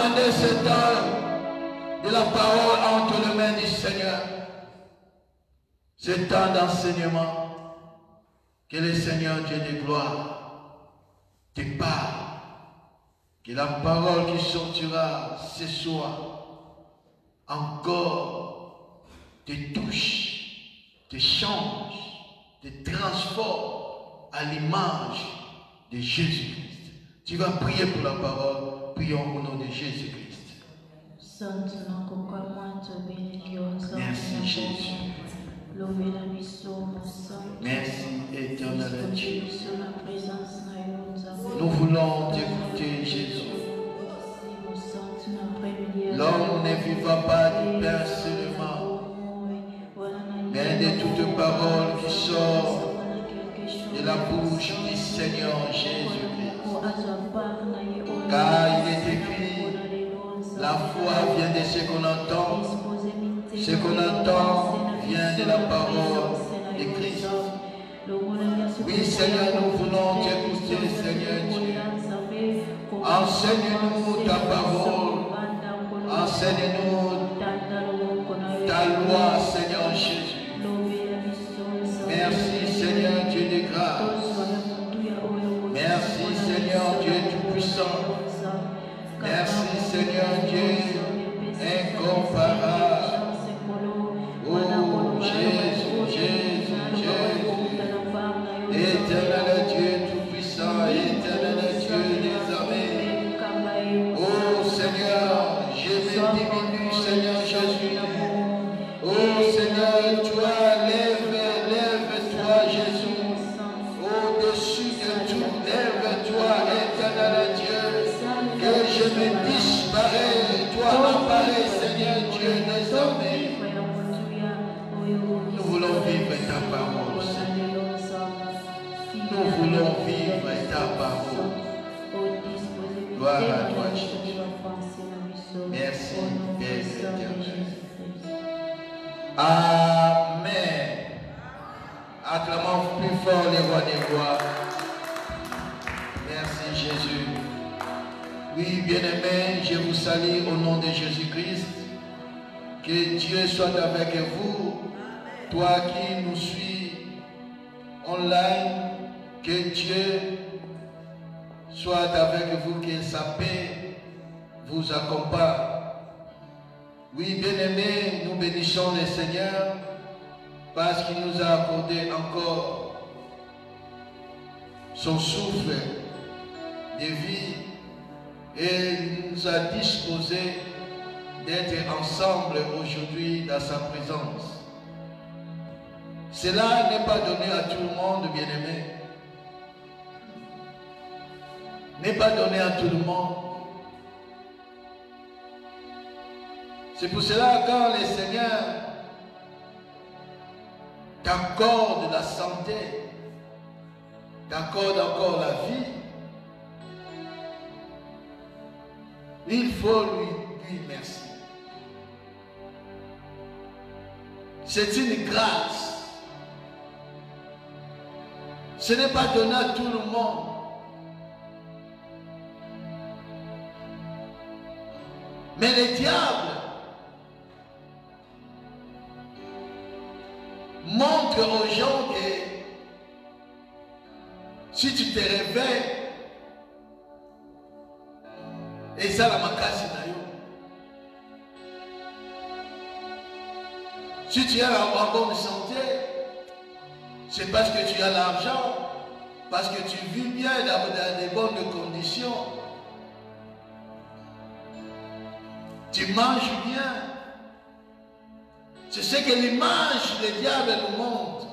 Rendez ce temps de la parole entre les mains du Seigneur. Ce temps d'enseignement, que le Seigneur Dieu de gloire te parle. Que la parole qui sortira ce soir encore te touche, te change, te transforme à l'image de Jésus-Christ. Tu vas prier pour la parole. Prions au nom de Jésus-Christ. Merci Jésus. Merci éternel Dieu. Nous voulons t'écouter Jésus. L'homme ne vivra pas du pain seulement, mais de toute parole qui sort de la bouche du Seigneur Jésus-Christ. Car il est écrit, la foi vient de ce qu'on entend. Ce qu'on entend vient de la parole de Christ. Oui, Seigneur, nous voulons t'écouter, Seigneur Dieu. Enseigne-nous ta parole. Enseigne-nous ta loi, Seigneur Jésus. Merci, Seigneur Dieu de grâce. Merci, Seigneur Dieu tout-puissant. Merci, Seigneur Dieu incomparable. Oh, Jésus, Jésus, Jésus. Éternel Dieu tout-puissant, éternel Dieu des armées. Oh, Seigneur, je me diminue, Seigneur Jésus. Oh, Seigneur, toi, lève-toi, Jésus. Au-dessus de tout, lève-toi, éternel Dieu. Que je me disparais, toi, apparaît, Seigneur Dieu des armées. Nous voulons vivre ta parole, Seigneur. Nous voulons vivre ta parole. Gloire à toi, Jésus. Merci, Père éternel. Amen. Acclamons plus fort les rois des rois. Merci, Jésus. Oui, bien-aimés, je vous salue au nom de Jésus-Christ. Que Dieu soit avec vous. Toi qui nous suis online, que Dieu soit avec vous, que sa paix vous accompagne. Oui, bien-aimés, nous bénissons le Seigneur parce qu'il nous a accordé encore son souffle de vie et il nous a disposé d'être ensemble aujourd'hui dans sa présence. Cela n'est pas donné à tout le monde, bien-aimé. N'est pas donné à tout le monde. C'est pour cela que quand le Seigneur t'accorde la santé, t'accorde encore la vie, il faut lui dire merci. C'est une grâce. Ce n'est pas donné à tout le monde. Mais le diable montre aux gens que si tu te réveilles, et ça la makasi na yo. Si tu es en bonne santé, c'est parce que tu as l'argent, parce que tu vis bien dans de bonnes conditions. Tu manges bien. C'est ce que l'image du diable nous montre.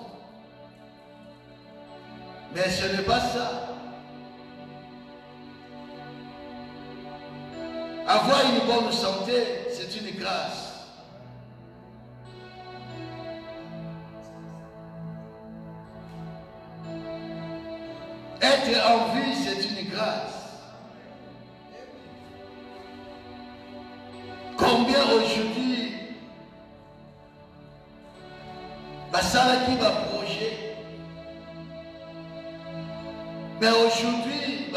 Mais ce n'est pas ça. Avoir une bonne santé, c'est une grâce. Être en vie, c'est une grâce. Combien aujourd'hui, ça qui va projet. Mais aujourd'hui,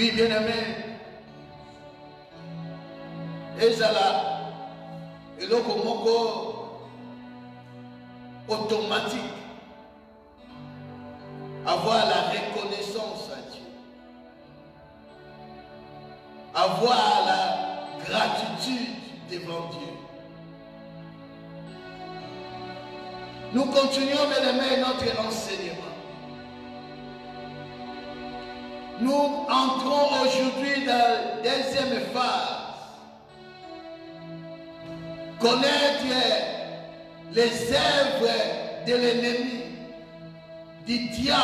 Oui, bien-aimé. Ezala, eloko moko automatique. Avoir la reconnaissance à Dieu. Avoir la gratitude devant Dieu. Nous continuons, bien-aimés, notre enseignement. Nous entrons aujourd'hui dans la deuxième phase. Connaître les œuvres de l'ennemi, du diable.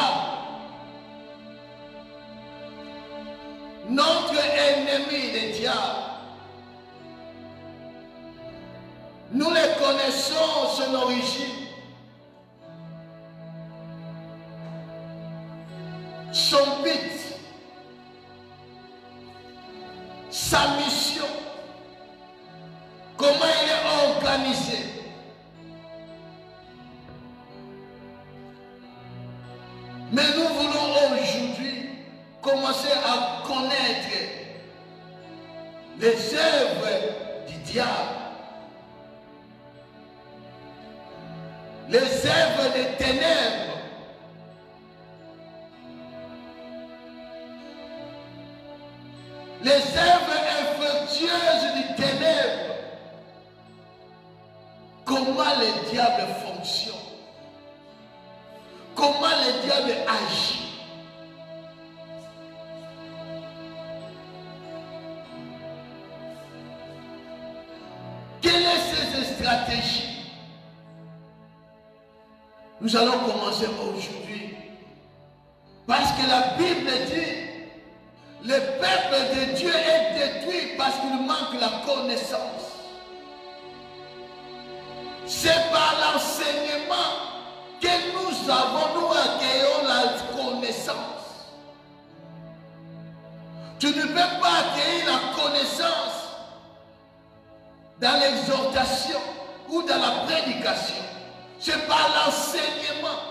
Notre ennemi, le diable. Nous le connaissons, son origine. Son but, sa mission, comment il est organisé. Mais nous voulons aujourd'hui commencer à connaître les œuvres du diable, les œuvres des ténèbres. Les œuvres infructueuses du ténèbre. Comment le diable fonctionne. Comment le diable agit. Quelles sont ses stratégies? Nous allons commencer aujourd'hui. Parce que la Bible dit le peuple de Dieu est détruit parce qu'il manque la connaissance. C'est par l'enseignement que nous accueillons la connaissance. Tu ne peux pas accueillir la connaissance dans l'exhortation ou dans la prédication. C'est par l'enseignement.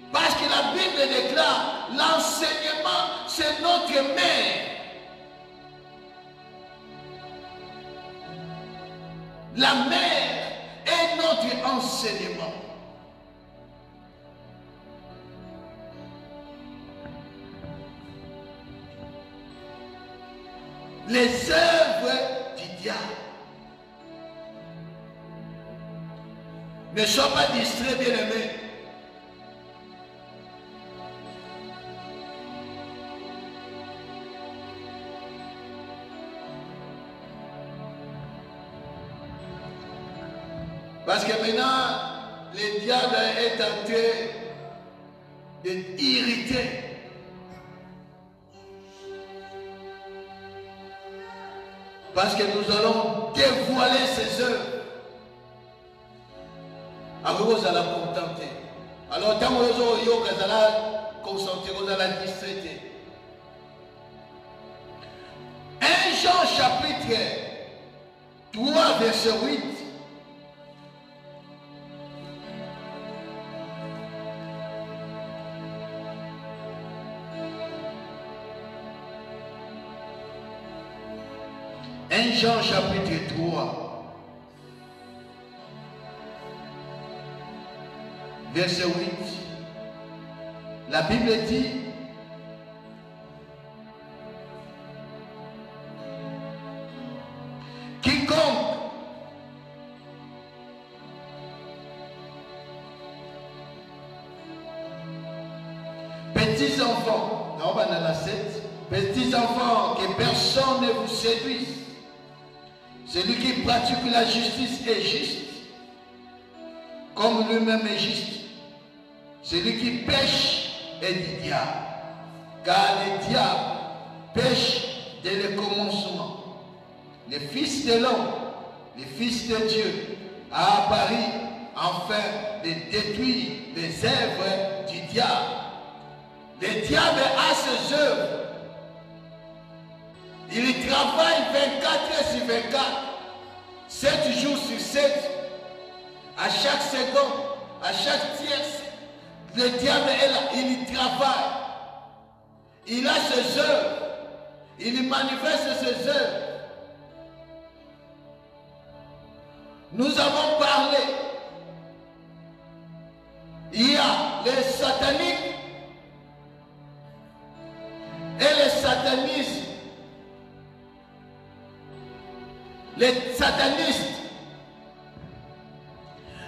Parce que la Bible déclare, l'enseignement, c'est notre mère. La mère est notre enseignement. Les œuvres du diable. Ne sois pas distrait, bien-aimé. Parce que maintenant, le diable est en train d'irriter. Parce que nous allons dévoiler ses œuvres. Alors vous allez contenter. Alors tant que vous allez concentrer, vous allez distraiter. 1 Jean chapitre 3 verset 8. Jean chapitre 3, verset 8, la Bible dit, quiconque petits enfants, non, dans la 7, petits enfants, que personne ne vous séduise. Celui qui pratique la justice est juste, comme lui-même est juste. Celui qui pêche est du diable, car le diable pêche dès le commencement. Le Fils de l'homme, le Fils de Dieu, a apparu afin de détruire les œuvres du diable. Le diable a ses œuvres. Il travaille 24 heures sur 24, 7 jours sur 7, à chaque seconde, à chaque tierce. Le diable est là, il travaille. il a ses œuvres, il manifeste ses œuvres. Nous avons parlé, il y a les sataniques et les satanistes. Les satanistes.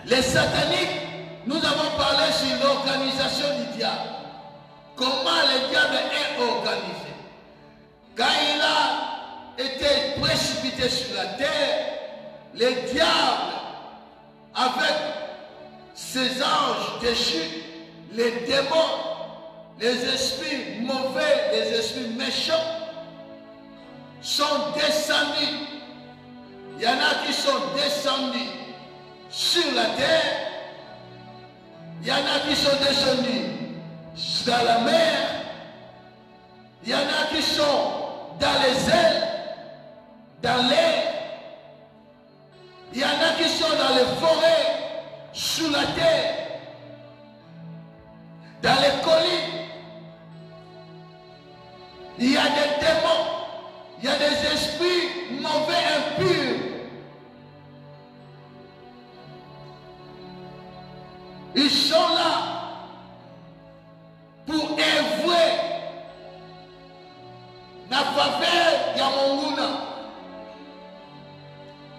Les sataniques, nous avons parlé sur l'organisation du diable. Comment le diable est organisé. Quand il a été précipité sur la terre, le diable, avec ses anges déchus, les démons, les esprits mauvais, les esprits méchants, sont descendus. Il y en a qui sont descendus sur la terre. Il y en a qui sont descendus dans la mer. Il y en a qui sont dans les airs, dans l'air. Il y en a qui sont dans les forêts, sous la terre, dans les collines. Il y a des démons, il y a des esprits mauvais, impurs. Ils sont là pour œuvrer la faveur de Monguna.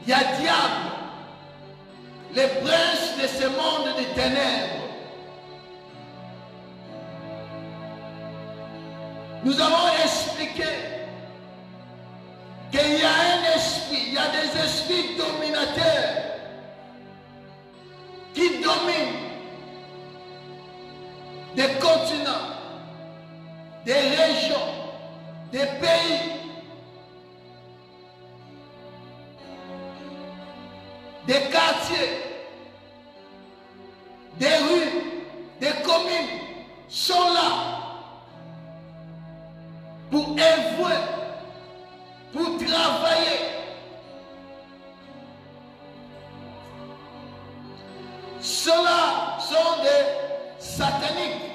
Il y a diable, les princes de ce monde des ténèbres. Nous avons expliqué qu'il y a un esprit, il y a des esprits dominateurs qui dominent des continents, des régions, des pays, des quartiers, des rues, des communes sont là pour œuvrer, pour travailler. Ceux-là sont des sataniques.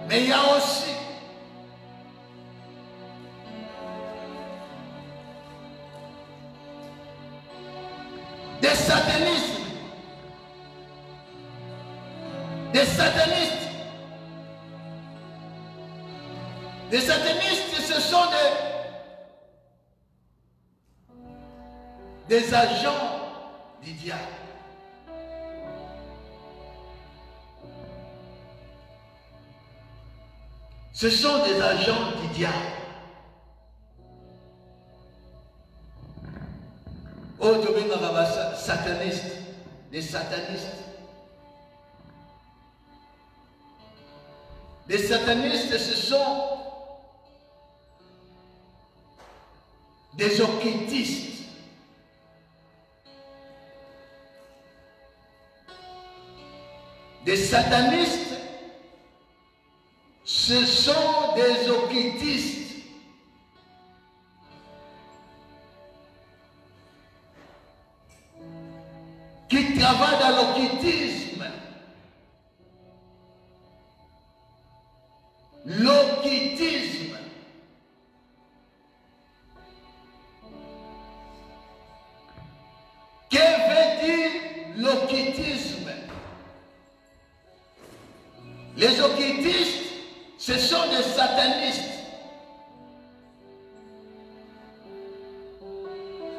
Mais il y a aussi des satanistes. Des satanistes. Les satanistes, ce sont des agents du diable. Ce sont des agents du diable. Autres satanistes, des satanistes. Les satanistes, ce sont des occultistes. Des satanistes, ce sont des occultistes. Qui travaillent dans l'occultisme. L'occultisme. Que veut dire l'occultisme? Les occultistes, ce sont des satanistes.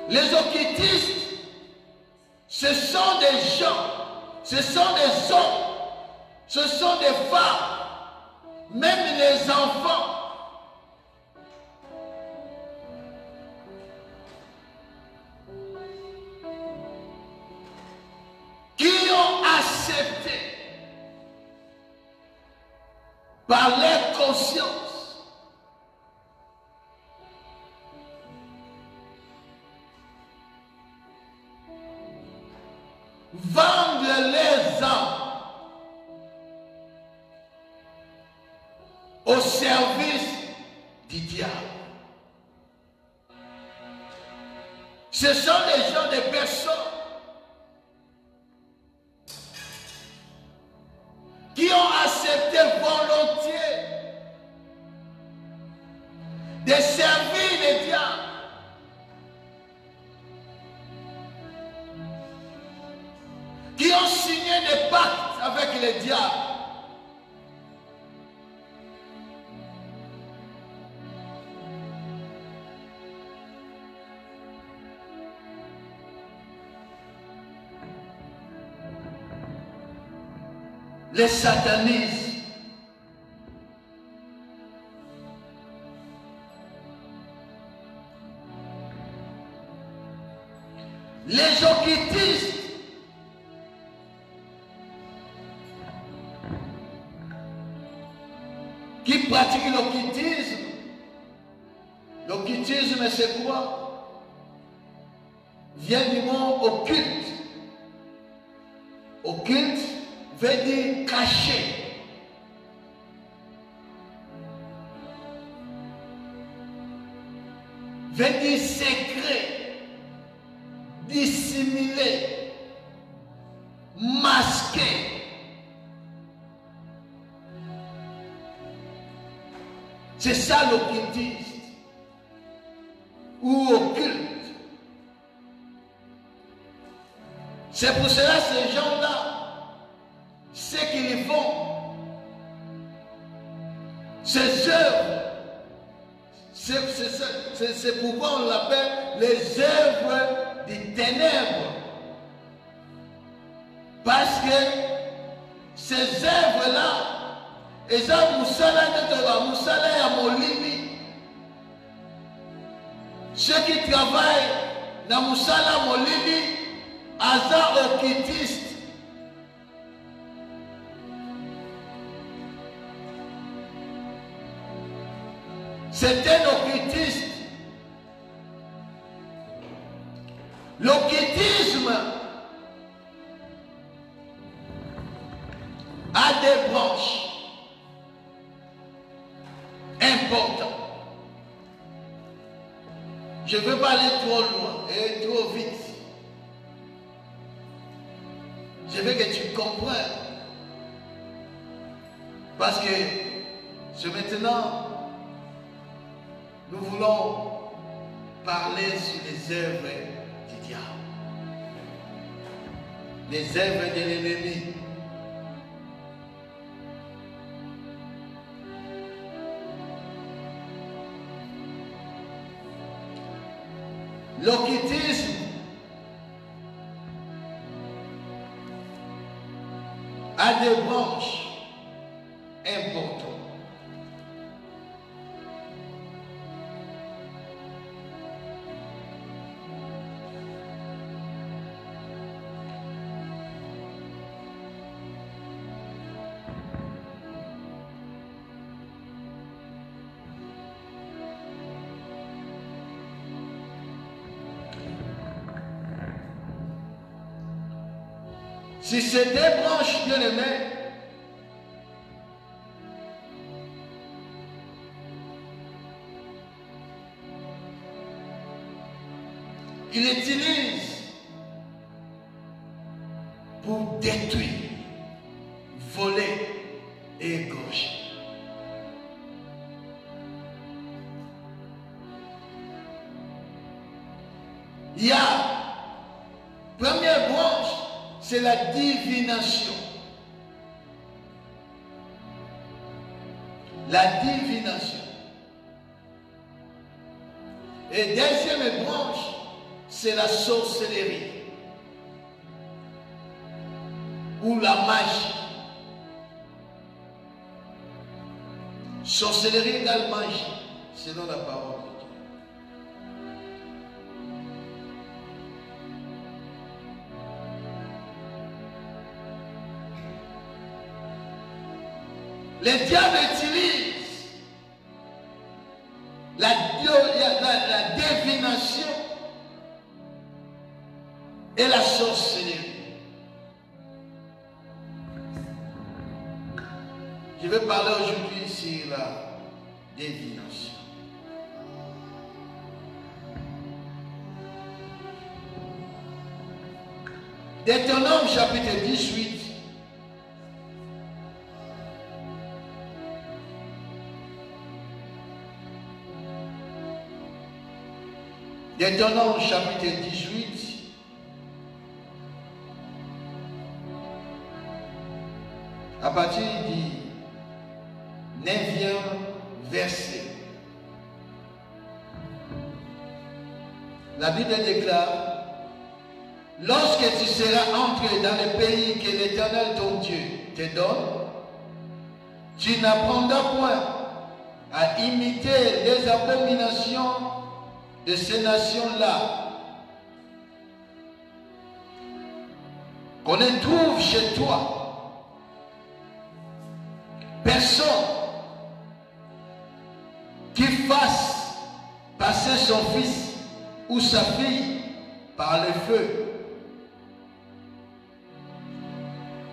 Les occultistes, ce sont des gens, ce sont des hommes, ce sont des femmes, même les enfants. Qui ont accepté par leur conscience vendre les âmes au service du diable. Ce sont des gens, des personnes qui ont accepté ont signé des pactes avec les diables. Les satanistes. Les occultistes. Qui pratiquent l'occultisme. L'occultisme, c'est quoi? Vient du mot occulte. Occulte veut dire caché. Veut dire secret, dissimulé, masqué. C'est ça l'occultiste ou occulte. C'est pour cela ces gens-là, ce qu'ils font, ces œuvres, c'est pourquoi on l'appelle les œuvres des ténèbres. Parce que ces œuvres-là, eza musala netoba musala ya molimi. Ceux qui travaillent na musala molimi aza occultiste. C'est un occultiste. L'occultisme a des branches importantes. Je ne veux pas aller trop loin et trop vite. Je veux que tu comprennes. Parce que c'est maintenant, nous voulons parler sur les œuvres du diable. Les œuvres de l'ennemi. L'occultisme a des branches importantes. Si c'est des branches bien aimées, il utilise pour détruire, voler et égorger. Il y a première branche, c'est la divination. La divination. Et deuxième branche, c'est la sorcellerie. Ou la magie. Sorcellerie égale magie, selon la parole de Dieu. Les diables utilisent la divination et la sorcellerie. Je vais parler aujourd'hui sur la divination. Deutéronome chapitre 18. Deutéronome chapitre 18. à partir du 9e verset. La Bible déclare: lorsque tu seras entré dans le pays que l'Éternel ton Dieu te donne, tu n'apprendras point à imiter les abominations de ces nations-là qu'on ne trouve chez toi. Personne qui fasse passer son fils ou sa fille par le feu,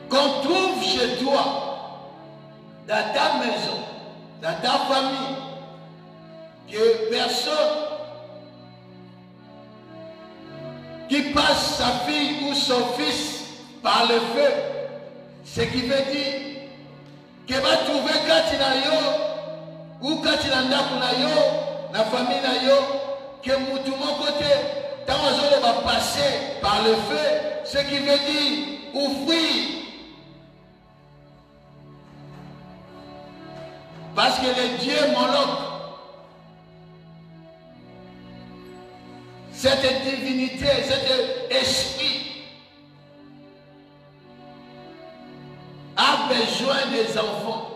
qu'on trouve chez toi, dans ta maison, dans ta famille, que personne qui passe sa fille ou son fils par le feu, ce qui veut dire que va trouver quand il a yo ou quand il a la famille na yo, que tout mon côté, tant on va passer par le feu, ce qui veut dire ouvrir. Parce que le Dieu Moloch, cette divinité, cet esprit, a besoin des enfants.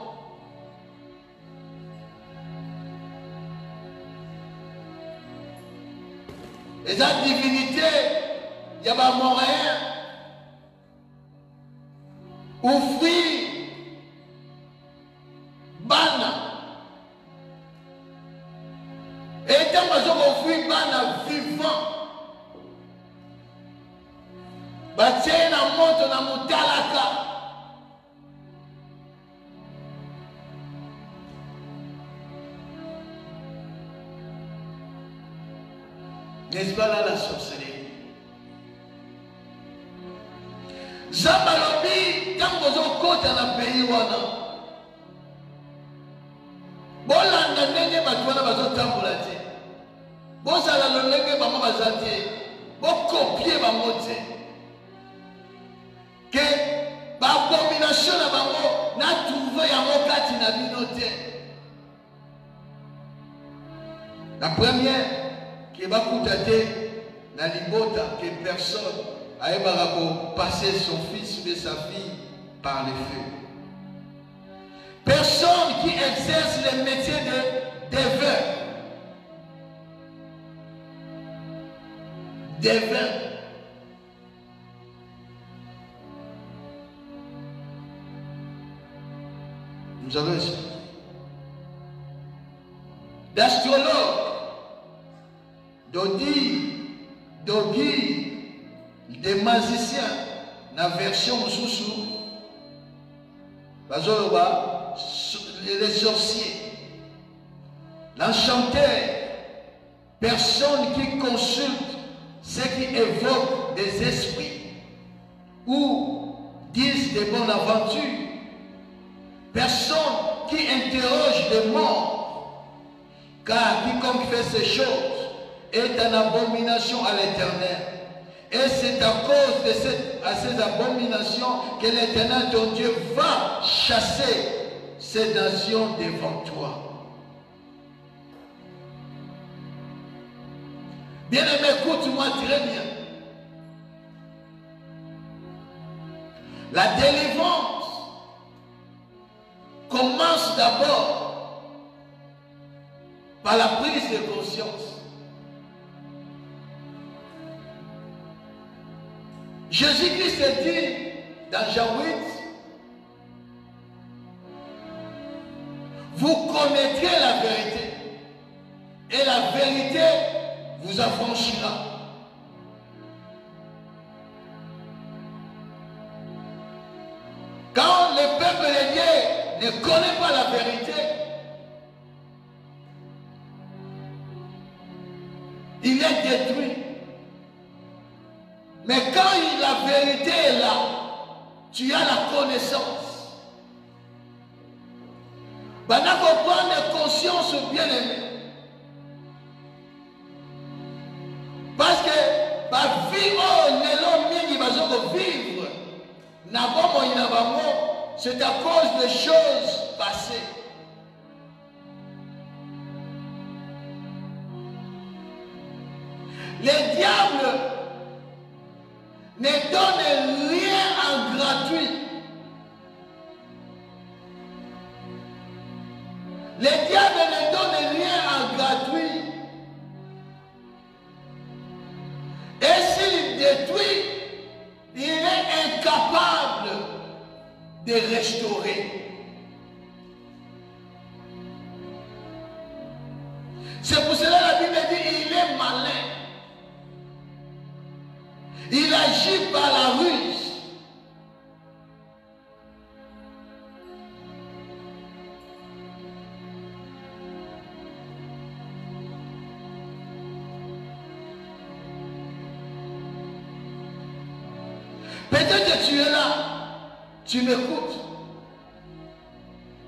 Et cette divinité, il y a un moyen offrir bana. Et quand on offrir bana vivant, batie na moto na mutalaka. N'est-ce pas là la sorcellerie? Zabalobi, quand vous avez côté dans le pays, bolanda ndenge bato wana bazotambola te, bozala lolenge bango baza te, bokopie bango te, ke baabomination na bango natrouve yango kati na bino te. La première qui va coûter la libota, que personne a passer son fils ou sa fille par le feu. Personne qui exerce le métier de devin. Devin. Nous avons ici d'astrologue. Dogi, des magiciens, la version sous les sorciers, l'enchanteur, personne qui consulte ce qui évoque des esprits ou disent des bonnes aventures, personne qui interroge les morts, car quiconque fait ces choses est une abomination à l'Éternel. Et c'est à cause de ces abominations que l'Éternel, ton Dieu, va chasser ces nations devant toi. Bien-aimé, écoute-moi très bien. La délivrance commence d'abord par la prise de conscience. Jésus-Christ dit dans Jean 8, vous connaîtrez la vérité et la vérité vous affranchira. Quand le peuple de Dieu ne connaît pas la vérité, il est détruit. Mais quand la vérité est là, tu as la connaissance. Pendant qu'on prend conscience, bien aimé. Parce que la vie, oh, l'homme mingi va vivre. Ce c'est à cause des choses passées. Les diables ne donnent rien en gratuit. Les diables ne donnent rien en gratuit. Et s'il détruit, il est incapable de restaurer. C'est pour cela que la Bible dit il est malin. Il agit par la ruse. Peut-être que tu es là, tu m'écoutes.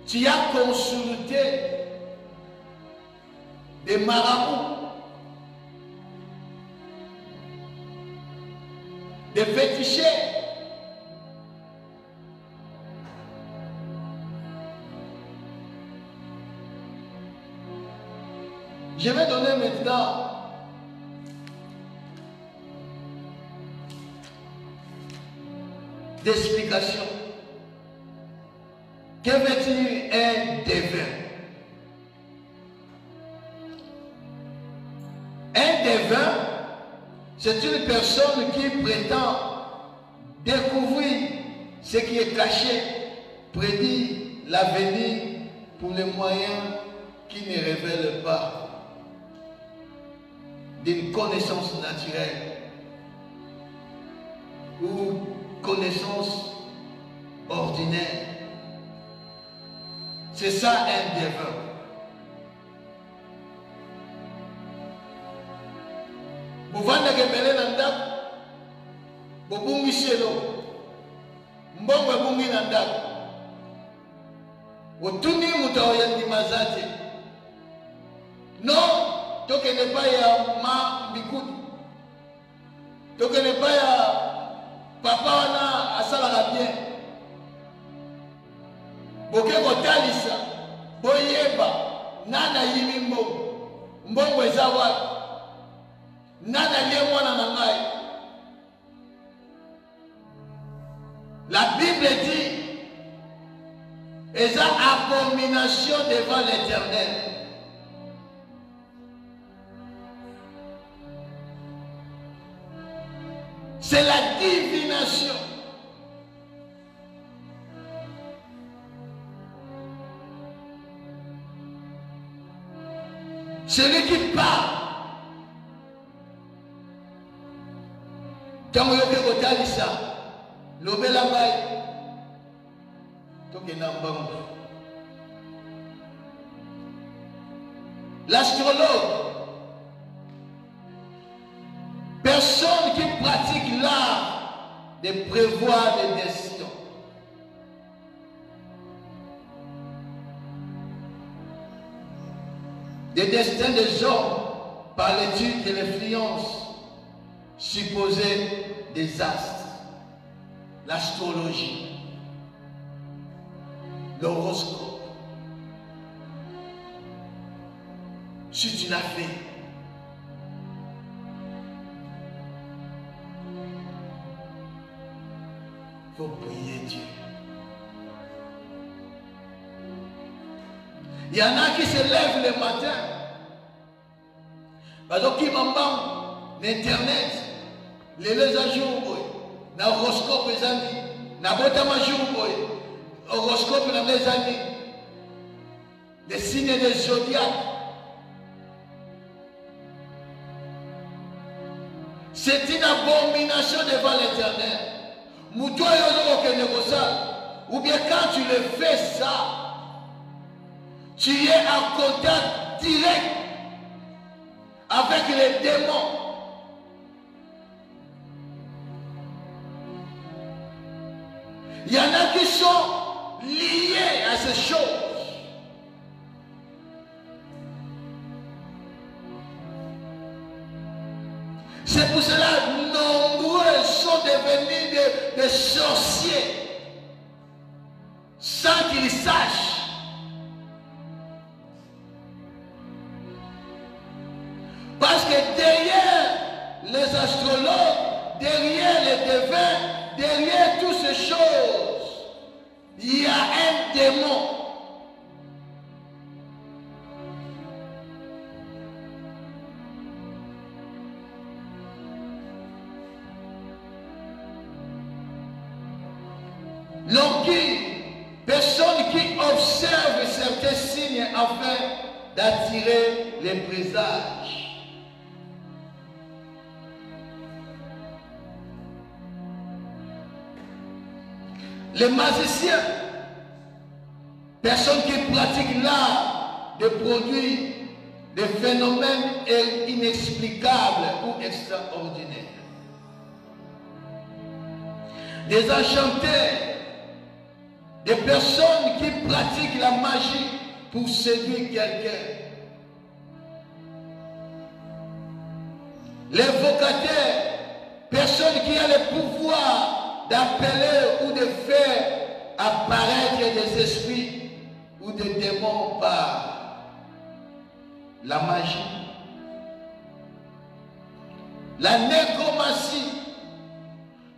Tu as consulté des marabouts, des fétichés. Je vais donner maintenant d'explication. Que veut dire un devin? Un devin, c'est une personne qui prétend découvrir ce qui est caché, prédire l'avenir pour les moyens qui ne révèlent pas d'une connaissance naturelle ou connaissance ordinaire. C'est ça un devin. Buvanda kebele na ndako, bobungi shelo, mbongo bungi na ndako. Otuni mutaoya ndimazate. Non, toke ne pas ya ma bikudu. Toke ne pas ya papa wana asala bien. Boke kotalisa, boyeba, nana yimi mbongo. Mbongo eza wapi? Nana lié mwana na ngai. La Bible dit, eza abomination devant l'Éternel. C'est la divination. Celui qui parle. Quand vous avez regardé ça, l'obéla bail, l'astrologue, personne qui pratique l'art de prévoir des décisions. Des destins des hommes par l'étude de l'influence supposée des astres, l'astrologie, l'horoscope. Si tu l'as fait, il faut prier Dieu. Il y en a qui se lèvent le matin. Parce qu'ils m'en parlent d'internet. Les jours, l'horoscope les amis, na botama jour, horoscope les amis, les signes des zodiaques. C'est une abomination devant l'Éternel. Ou bien quand tu le fais ça, tu es en contact direct avec les démons. Il y en a qui sont liés à ces choses. C'est pour cela que nombreux sont devenus des sorciers. sans qu'il sache. Parce que derrière les astrologues, derrière les devins, derrière toutes ces choses, il y a un démon. L'orgueil, personne qui observe certains signes afin d'attirer les présages. Les magiciens, personne qui pratique l'art de produire des phénomènes inexplicables ou extraordinaires. Des enchanteurs, des personnes qui pratiquent la magie pour séduire quelqu'un. Les vocataires, personnes qui ont le pouvoir d'appeler ou de faire apparaître des esprits ou des démons par la magie. La nécromancie,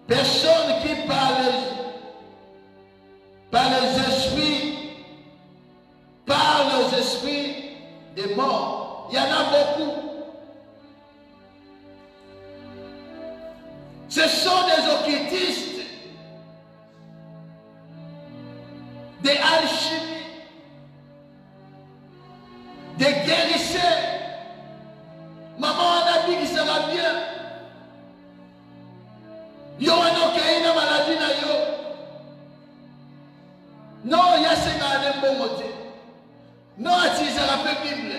personne qui par les esprits des morts. Il y en a beaucoup. Ce sont des occultistes, des alchimies, des guérisseurs. Maman a dit que ça va bien. Yo ano kaina maladie na yo. Non, il y a ce qu'on bon côté. Non, si ça rappelle Bible.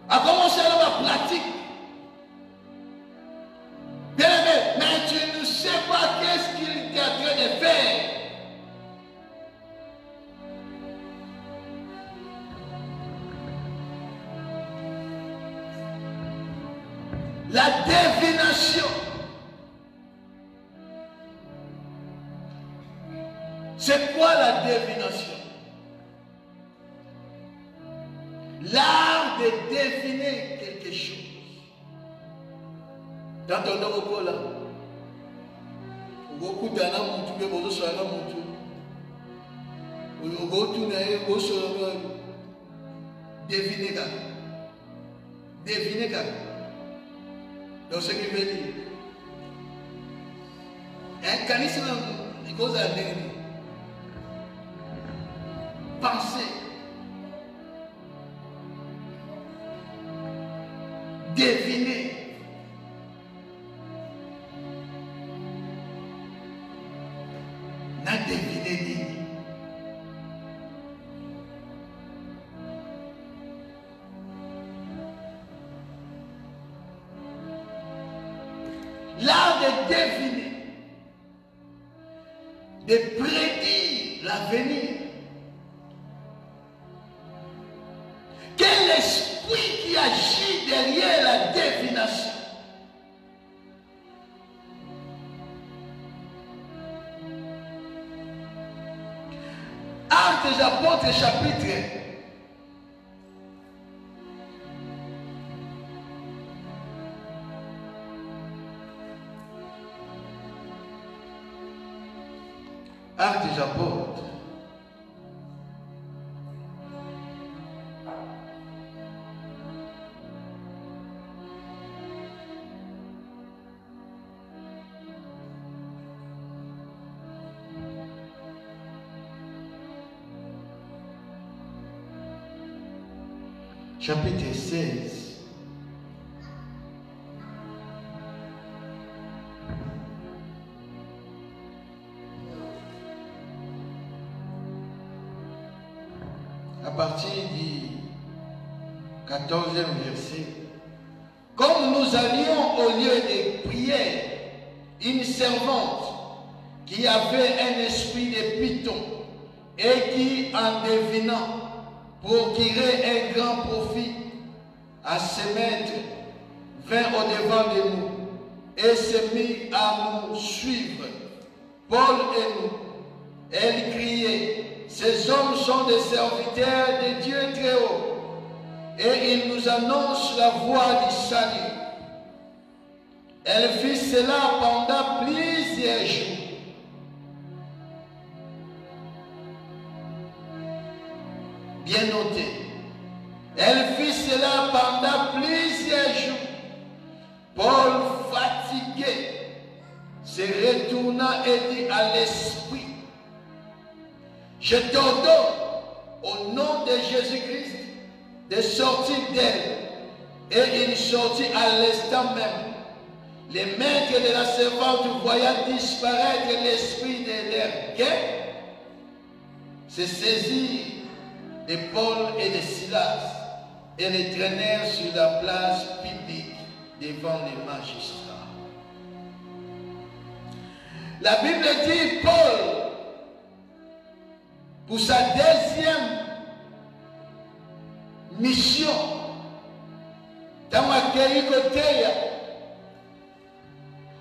A commencer à la pratique. Bien aimé, mais tu ne sais pas qu'est-ce qu'il est en train de faire. La divination. C'est quoi la divination? L'art de deviner quelque chose. Dans ton nom, là, beaucoup d'années, mon Dieu, mon Dieu, mon Dieu, deviner. Deviner. Donc, ce qui veut dire, un canisme, il cause à penser, deviner. N'a deviné ni. L'art de deviner, de prédire l'avenir. Quel esprit qui agit derrière la divination? Actes des Apôtres, chapitre 1. Actes des Apôtres. Chapitre 16. À partir du 14e verset. Comme nous allions au lieu de prière, une servante qui avait un esprit de python et qui, en devinant, procurait un grand profit à ses maîtres, vint au-devant de nous et s'est mis à nous suivre. Paul et nous, elle criait, ces hommes sont des serviteurs de Dieu très haut et ils nous annoncent la voie du salut. Elle fit cela pendant plusieurs jours. Bien noté. Elle fit cela pendant plusieurs jours. Paul, fatigué, se retourna et dit à l'esprit, je t'ordonne au nom de Jésus-Christ de sortir d'elle. Et il sortit à l'instant même. Les maîtres de la servante, voyant disparaître l'esprit de leur guerre, se saisirent de Paul et de Silas et les traînèrent sur la place publique devant les magistrats. La Bible dit Paul, pour sa deuxième mission, dans laquelle il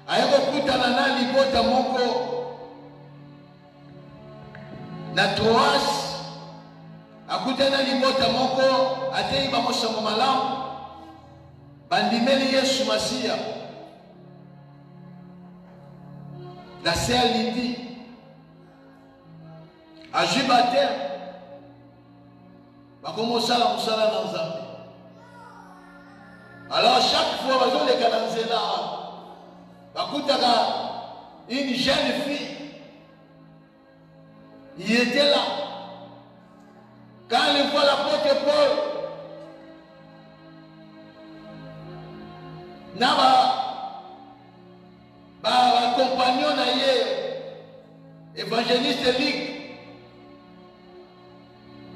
ayakokutana na libota moko na Troas, akutana libota moko atei bamosango malamu bandimeli Yesu Masia. La sœur Lydie azwi baptême bakomosala mosala na Nzambe. Alors chaque fois bazoleka na nzela bakutaka une jeune fille, il était là. Quand il voit l'apôtre Paul, ba compagnon na ye, évangéliste Luc,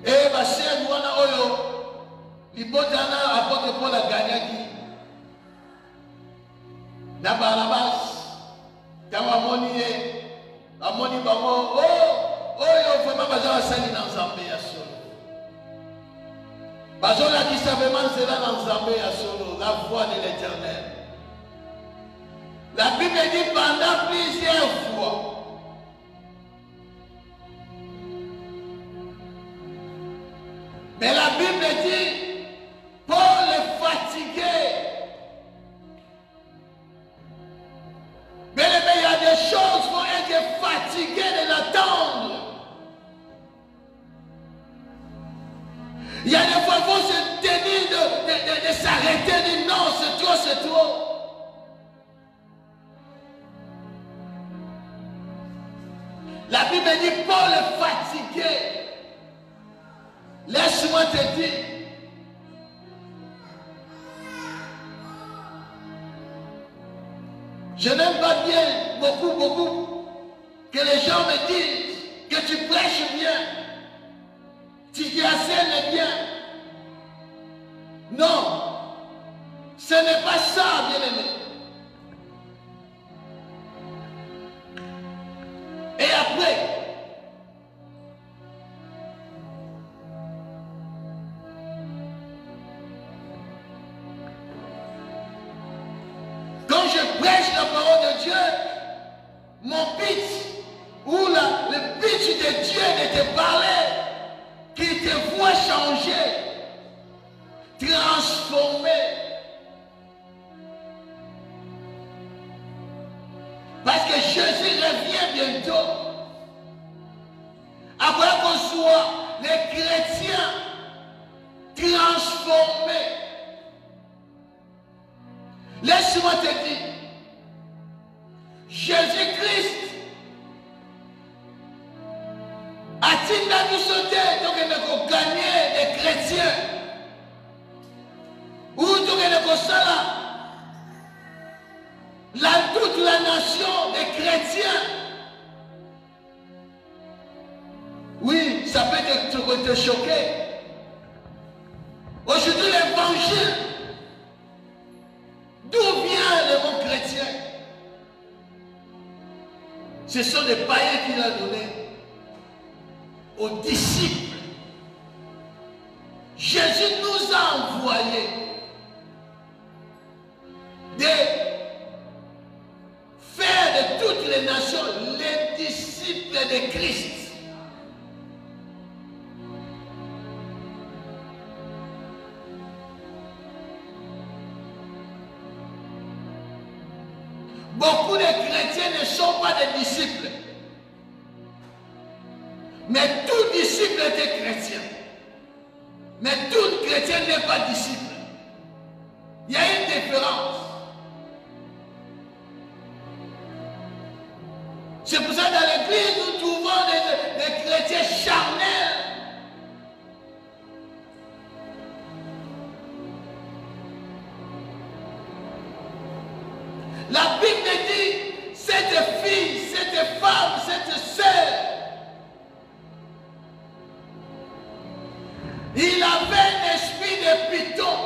et ba sœur wana oyo libotana apôtre Paul a gagné na Barnabas, quand amoni bango, oyo vraiment bazala sali na Nzambe ya solo. Bazola qui savait man cela na Nzambe ya solo, la voix de l'Éternel. La Bible dit pendant plusieurs fois. Mais la Bible dit Paul est fatigué. Mais il y a des choses pour être fatigué de l'attendre. Il y a des fois il faut se tenir de s'arrêter, de dire non, c'est trop, c'est trop. La Bible dit Paul est fatigué. Laisse-moi te dire. Je n'aime pas bien, beaucoup, que les gens me disent que tu prêches bien, tu enseignes bien. Non, ce n'est pas ça, bien-aimé. Et après, quand je prêche la parole de Dieu, mon pitch, ou le pitch de Dieu de te parler, qui te voit changer, transformer. Parce que Jésus revient bientôt. Après qu'on soit les chrétiens transformés. Laisse-moi te dire, Jésus-Christ a-t-il nous sauté donc il faut gagner des chrétiens ou donc il faut ça toute la nation des chrétiens. Oui, ça peut te choquer. Aujourd'hui l'évangile, d'où vient le mot chrétien? Ce sont des païens qu'il a donnés aux disciples. Jésus nous a envoyés de faire de toutes les nations les disciples de Christ. Beaucoup de chrétiens ne sont pas des disciples. Mais tout disciple est chrétien. Mais tout chrétien n'est pas disciple. Il y a une différence. C'est pour ça que dans l'église, nous trouvons des chrétiens charnels. La Bible dit, cette fille, cette femme, cette sœur, il avait un esprit de python.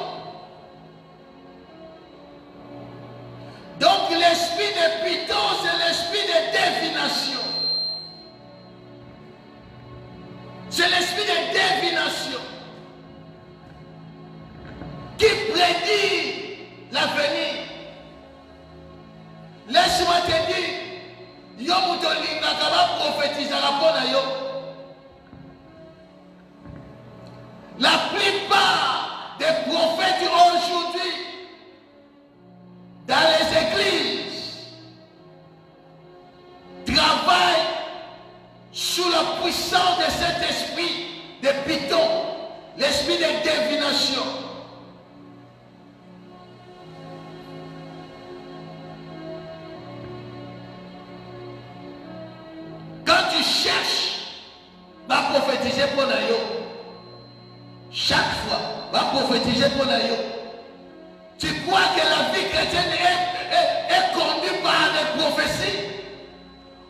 Donc l'esprit de python, c'est l'esprit de divination. C'est l'esprit de divination qui prédit l'avenir. Laisse-moi te dire, yo mutolinga kaba prophétiser rapona yo. La plupart des prophètes aujourd'hui dans les églises travaillent sous la puissance de cet esprit de python, l'esprit de divination. Quand tu cherches à prophétiser pour yo, chaque fois, va prophétiser pour la yo. Tu crois que la vie chrétienne est conduite par les prophéties?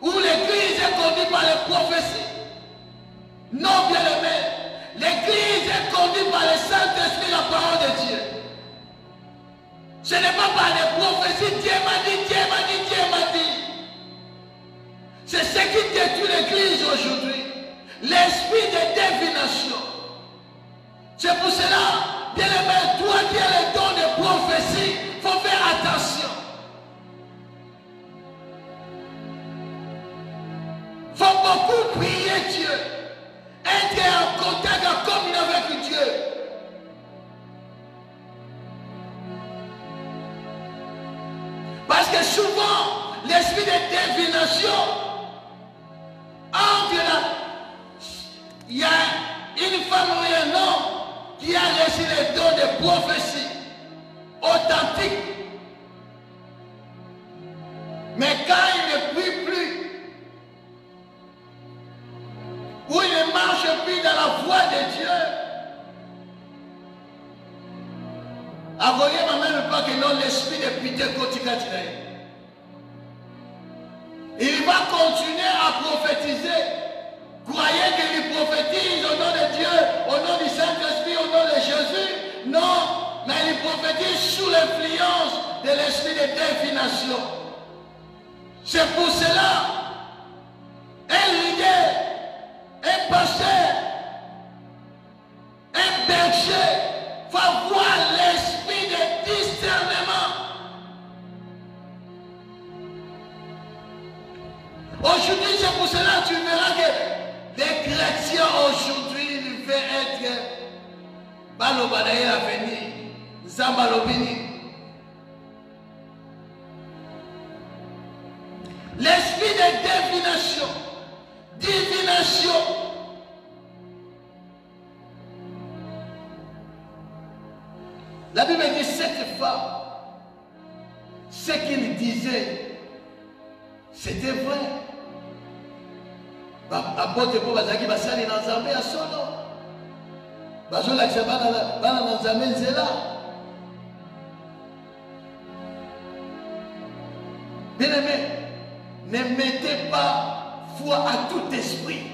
Ou l'église est conduite par les prophéties? Non, bien aimé. L'église est conduite par le Saint-Esprit, la parole de Dieu. Ce n'est pas par les prophéties. Dieu m'a dit, Dieu m'a dit, Dieu m'a dit. C'est ce qui détruit l'église aujourd'hui. L'esprit de divination. C'est pour cela, bien aimé, toi qui as le don de prophétie, il faut faire attention. Il faut beaucoup prier Dieu. Être en contact, en communion avec Dieu. Parce que souvent, l'esprit de divination, entre là, il y a une femme ou un homme qui a reçu le don de prophétie authentique. Mais quand il ne prie plus, ou il ne marche plus dans la voie de Dieu, avoyez ma même pas que non l'esprit de pitié continue. Il va continuer à prophétiser. Croyez qu'il prophétise au nom de Dieu, au nom du Saint-Esprit, au nom de Jésus. Non, mais il prophétise sous l'influence de l'esprit de divination. C'est pour cela, un leader, un pasteur, un berger va voir l'esprit de discernement. Aujourd'hui, c'est pour cela que tu verras que les chrétiens aujourd'hui, ils veulent être Balobanaye à venir, Zambalobini. L'esprit de divination, divination. La Bible dit cette femme, ce qu'il disait, c'était vrai. Apôtre pour bazaki basali na Nzambe ya solo. Bazolakisa bana na Nzambe nzela. Bien-aimé, ne mettez pas foi à tout esprit.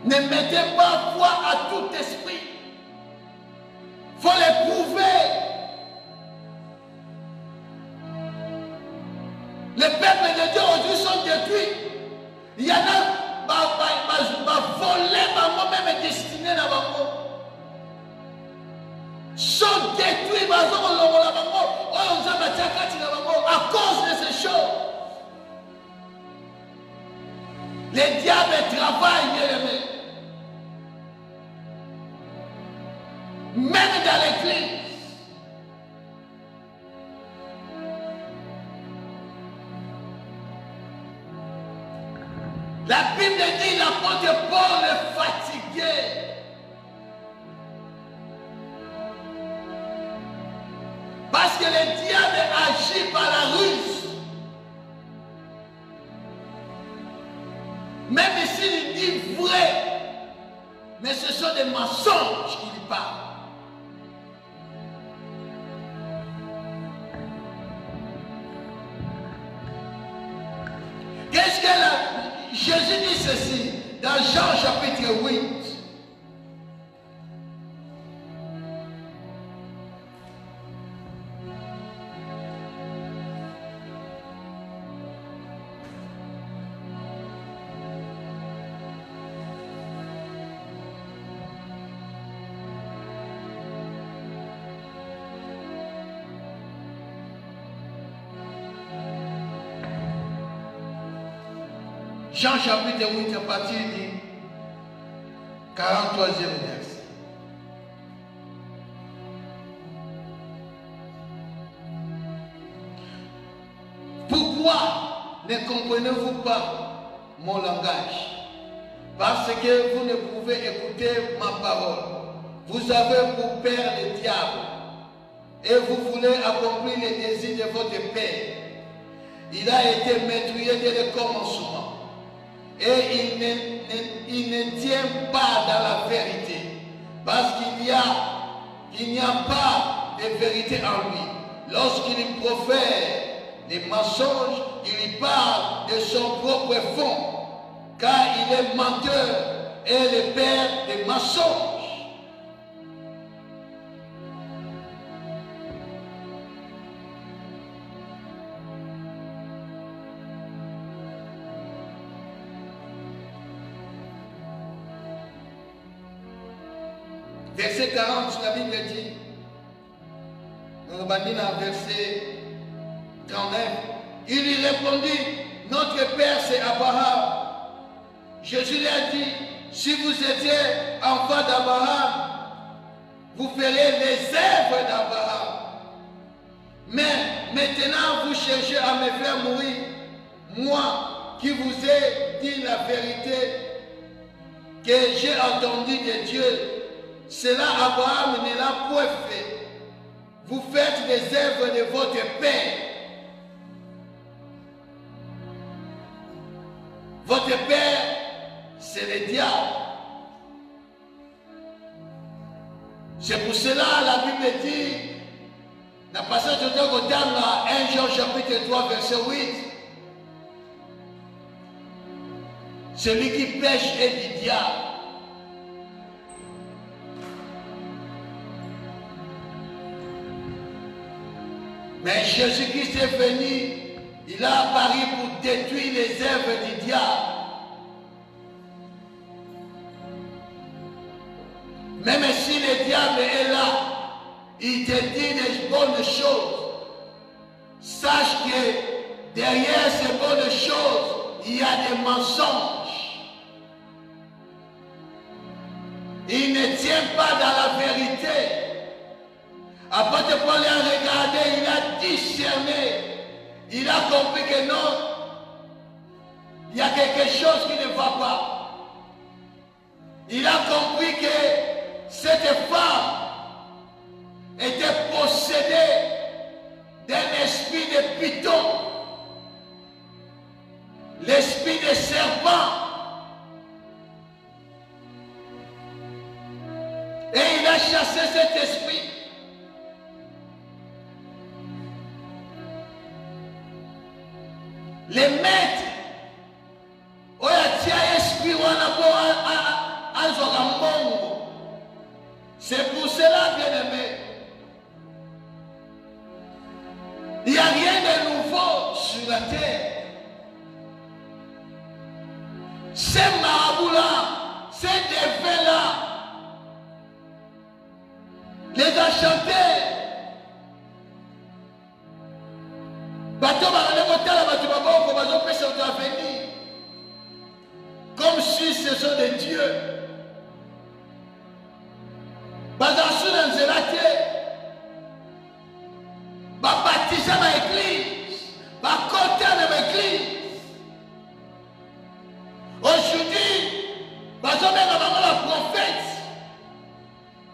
Ne mettez pas foi à tout esprit. Il faut l'éprouver. Les peuples de Dieu aujourd'hui sont détruits. Il y en a qui volent, même destinés dans le monde. sont détruits à cause de ces choses. Les diables travaillent, bien aimé. Même dans l'église. La Bible dit l'apôtre Paul est fatigué. Parce que le diable agit par la ruse. Même s'il dit vrai, mais ce sont des mensonges qu'il parle. Qu'est-ce que Jésus dit ceci dans Jean chapitre 8. Jean chapitre 8 à partir du 43e verset. Pourquoi ne comprenez-vous pas mon langage? Parce que vous ne pouvez écouter ma parole. Vous avez pour père le diable et vous voulez accomplir les désirs de votre père. Il a été maîtrisé dès le commencement. Et il ne tient pas dans la vérité. Parce qu'il n'y a pas de vérité en lui. Lorsqu'il profère des mensonges, il parle de son propre fond. Car il est menteur et le père des mensonges. Verset 40, la Bible dit, dans le verset 39, il lui répondit, notre père c'est Abraham. Jésus lui a dit, si vous étiez enfant d'Abraham, vous ferez les œuvres d'Abraham. Mais maintenant vous cherchez à me faire mourir, moi qui vous ai dit la vérité que j'ai entendue de Dieu. Cela Abraham ne l'a point fait. Vous faites les œuvres de votre père. Votre père, c'est le diable. C'est pour cela la Bible dit, dans le passage de dans 1 Jean chapitre 3 verset 8, celui qui pêche est du diable. Mais Jésus-Christ est venu, il a apparu pour détruire les œuvres du diable. Même si le diable est là, il te dit des bonnes choses. Sache que derrière ces bonnes choses, il y a des mensonges. Il ne tient pas dans la vérité. Après Paul a regardé, il a discerné, il a compris que non, il y a quelque chose qui ne va pas. Il a compris que cette femme était possédée d'un esprit de python, l'esprit de serpent. Et il a chassé cet esprit. Les maîtres, c'est pour cela, bien-aimé, il n'y a rien de nouveau sur la terre. Ces marabouts-là, ces défunts-là, les enchantés. Comme si ce sont des dieux. Bazasu dans Zélate. Baptisé dans l'église. Bakoté dans l'église. Aujourd'hui, bazomé dans la prophète.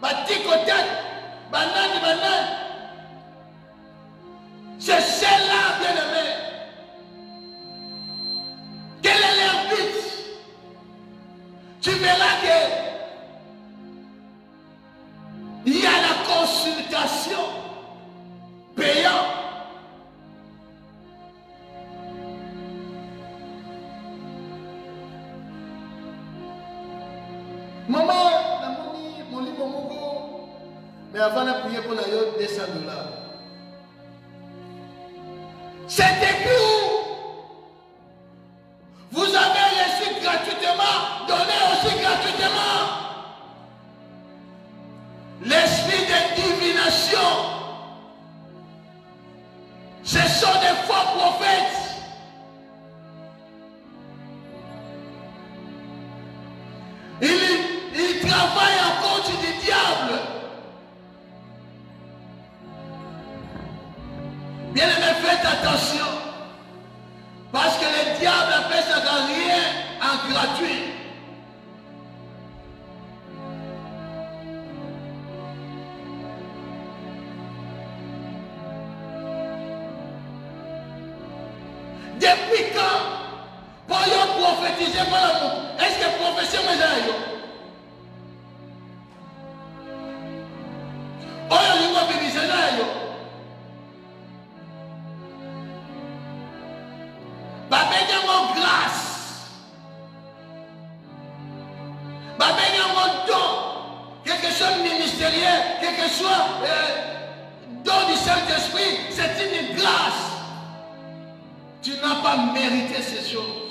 Batikotat. Banane, banane. C'est celle-là, bien-aimé. Quel est leur but? Tu verras que il y a la consultation payante. Maman, mon lit, mais avant de prier pour la yode, 200 $. C'est écrit où? Vous avez reçu gratuitement, donnez aussi gratuitement. L'esprit de divination, ce sont des faux prophètes. Ils travaillent en compte du diable. Bien aimé, faites attention. Parce que le diable appelle ça rien en gratuit. Depuis quand pour prophétiser par l'amour? Est-ce que prophétie est là? Grâce. Quelque chose ministériel, quelque soit don du Saint-Esprit, c'est une grâce. Tu n'as pas mérité ces choses.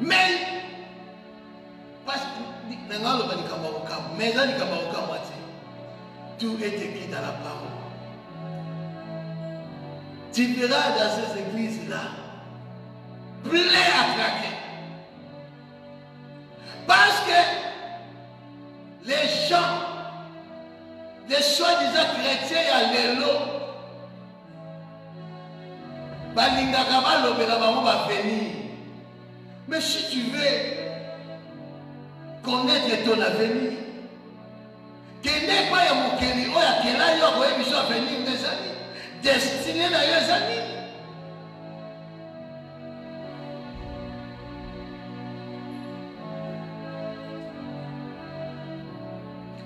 Mais, parce que tout est écrit dans la parole. Tu verras dans ces églises-là, plein à craquer. Parce que les gens, les soi-disant chrétiens, il y a l'élo. Va venir. Mais si tu veux connaître ton avenir, que n'est pas mon keri, ou ya kela yo ko ebiso avenir des amis, destiné na yo amis.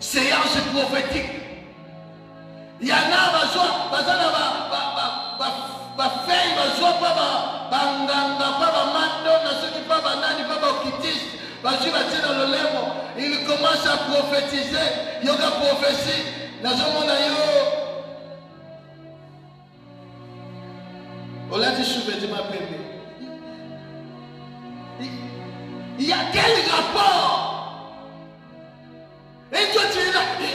Séance prophétique. Il y en a feuille, il commence à prophétiser. Il y a une prophétie. On l'a dit il y a quel rapport? Et toi tu es là. Oui.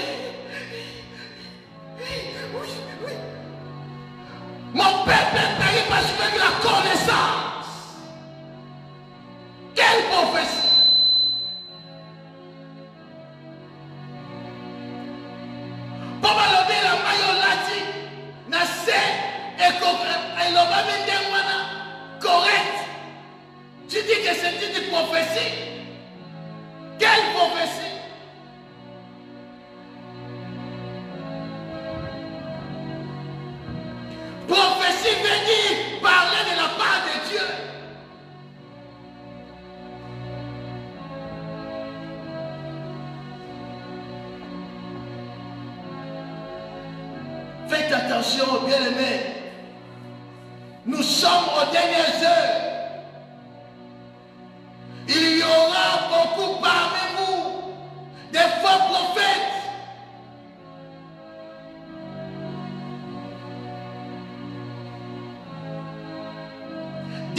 Mon peuple est péri parce que la connaissance. Quelle prophétie? Correct. Tu dis que c'est une prophétie. Quelle prophétie? Prophétie veut dire parler de la part de Dieu. Faites attention, bien-aimés. Nous sommes aux dernières heures. Il y aura beaucoup parmi vous des faux prophètes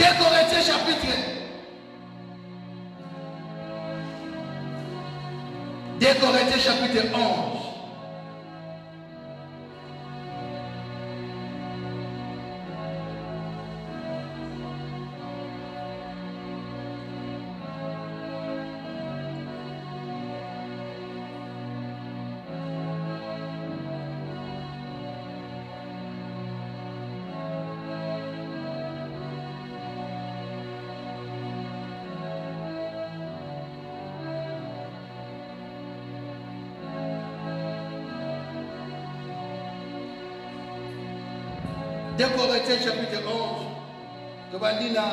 Corinthiens chapitre 2 Corinthiens chapitre 11. De Corinthiens chapitre 11, tu vas dire là.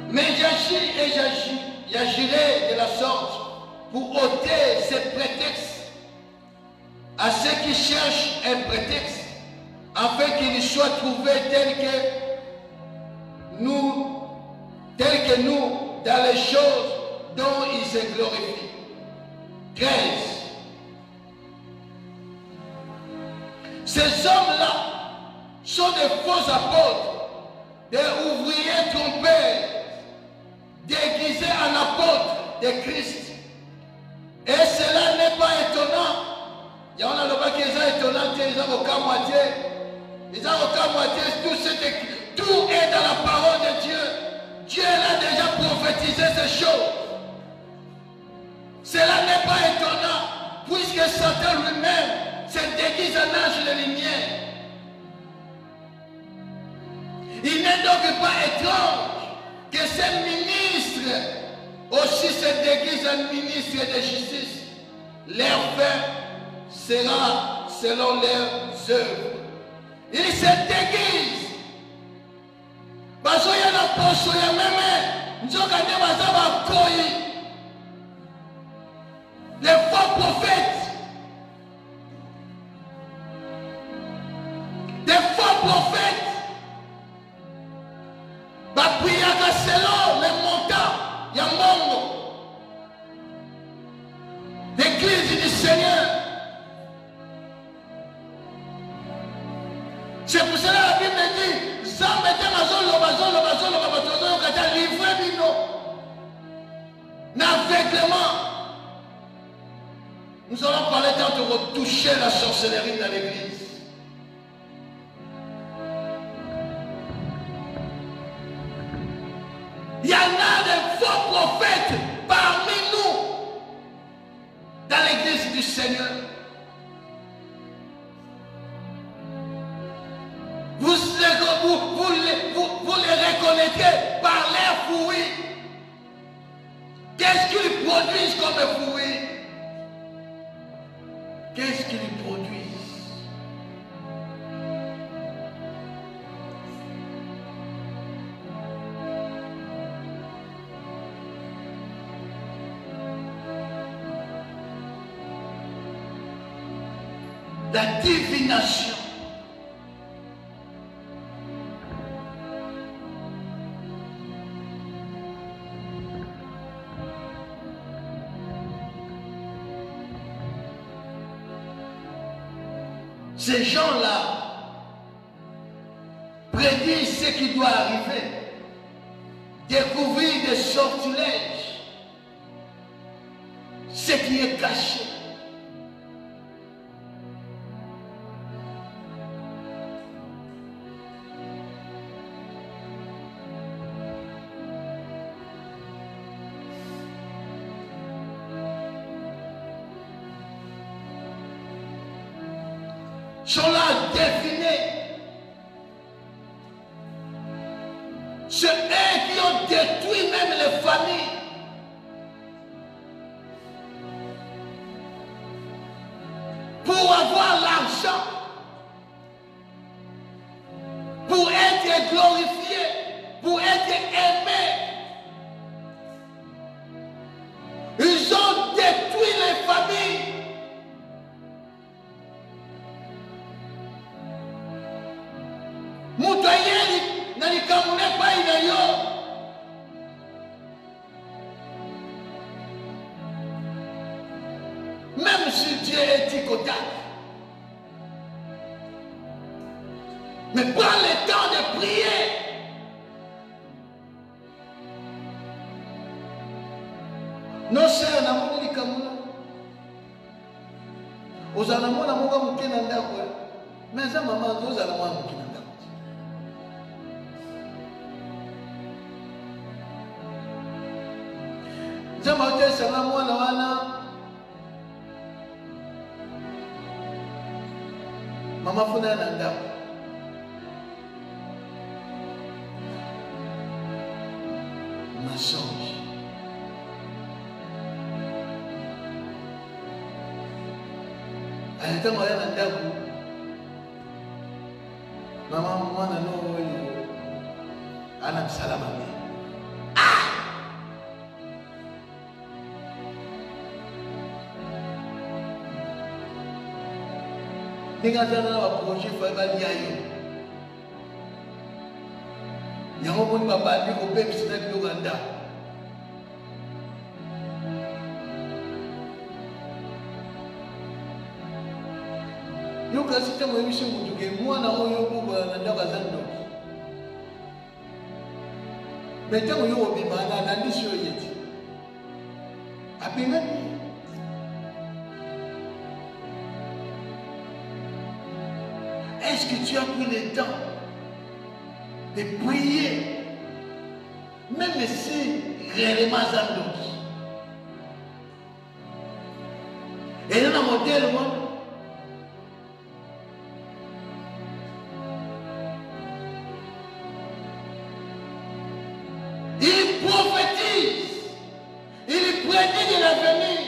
Mais j'agis et j'agirai de la sorte pour ôter ces prétextes à ceux qui cherchent un prétexte, afin qu'il soit trouvé tel que nous, dans les choses dont il se glorifie. 13. Ces hommes-là sont des faux apôtres, des ouvriers trompés, déguisés en apôtres de Christ. Et cela n'est pas étonnant. Il y en a là-bas qui sont étonnants, ils ont aucun moitié. Ils ont aucun moitié, tout est dans la parole de Dieu. Dieu a déjà prophétisé ces choses. Cela n'est pas étonnant, puisque Satan lui-même se déguise en ange de lumière. Il n'est donc pas étrange que ces ministres aussi se déguisent en ministres de justice. Leur fin sera selon leurs œuvres. Ils se déguisent. Parce qu'il y a un apostle, il y a même les faux prophètes. Des faux prophètes. Bapriyaga selon les montants, il y a un monde. L'église du Seigneur. C'est pour cela que la Bible dit, Zam était livré bino. N'aveuglement. Nous allons parler tant de retoucher la sorcellerie dans l'église. Il y en a des faux prophètes parmi nous dans l'église du Seigneur. Vous les reconnaîtrez par leurs fruits. Qu'est-ce qu'ils produisent comme fruits? Qu'est-ce qu'ils produisent? La divination. Ces gens-là prédisent ce qui doit arriver, découvrir des sortilèges, ce qui est caché. Sont là définis. C'est eux qui ont détruit même les familles. Pour avoir l'argent. Pour être glorifié. Pour être aimé. Ils ont détruit les familles. Même si Dieu est ticotac. Mais prends le temps de prier. Non, c'est un amour de Kamuna. Aux amours, l'amour de Kenanda. Mais ça, maman, nous allons voir Kenanda. Zamaote sanga mwana wana mama funa na ndako masonge aleta mwana na ndako mama mwana no ana msalama Ninga tana na projet fa bali ayo. Yango moni babandi ko pe bisina bi Uganda. Yo kasi tamo ebishi mutuke mwana oyo bugwa na ndaka zando. Metamo yo obimana na ndisho yeti. Apingani est-ce que tu as pris le temps de prier, même si réellement ça doute? Et dans un modèle, il prophétise, il prédit de l'avenir,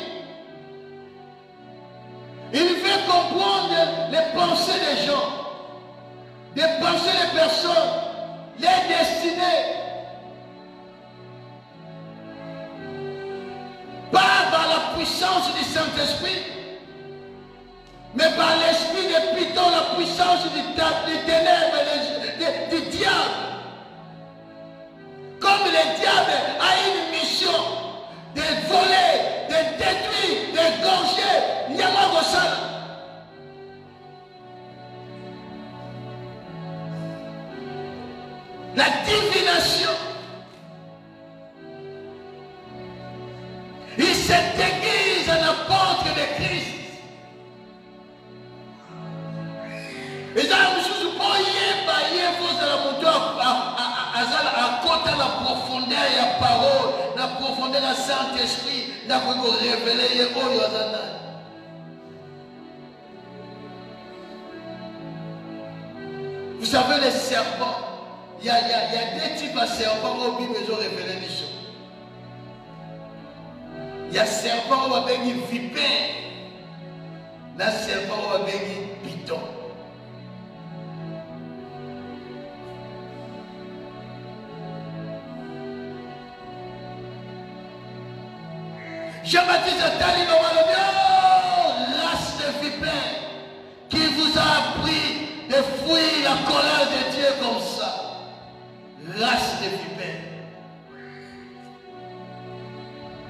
il fait comprendre les pensées des gens. De penser les personnes, les destinées, pas par la puissance du Saint-Esprit, mais par l'esprit de Python, la puissance des ténèbres, du diable. Comme le diable a une mission de voler, de détruire, de gorger, Yamagosala. La divination. Il se déguise en apôtre de Christ. Et ça, je ne pas à côté de la profondeur de la parole, la profondeur du Saint-Esprit, n'a pas révélé. Vous savez, les serpents. Il y a deux types de serpents au Bible qui ont révélé les choses. Il y a serpent qui a une vipère. Il y a serpent qui a une python. Jean-Baptiste Attali, race de vipère qui vous a appris de fuir la colère de Dieu comme ça. Race de vipères.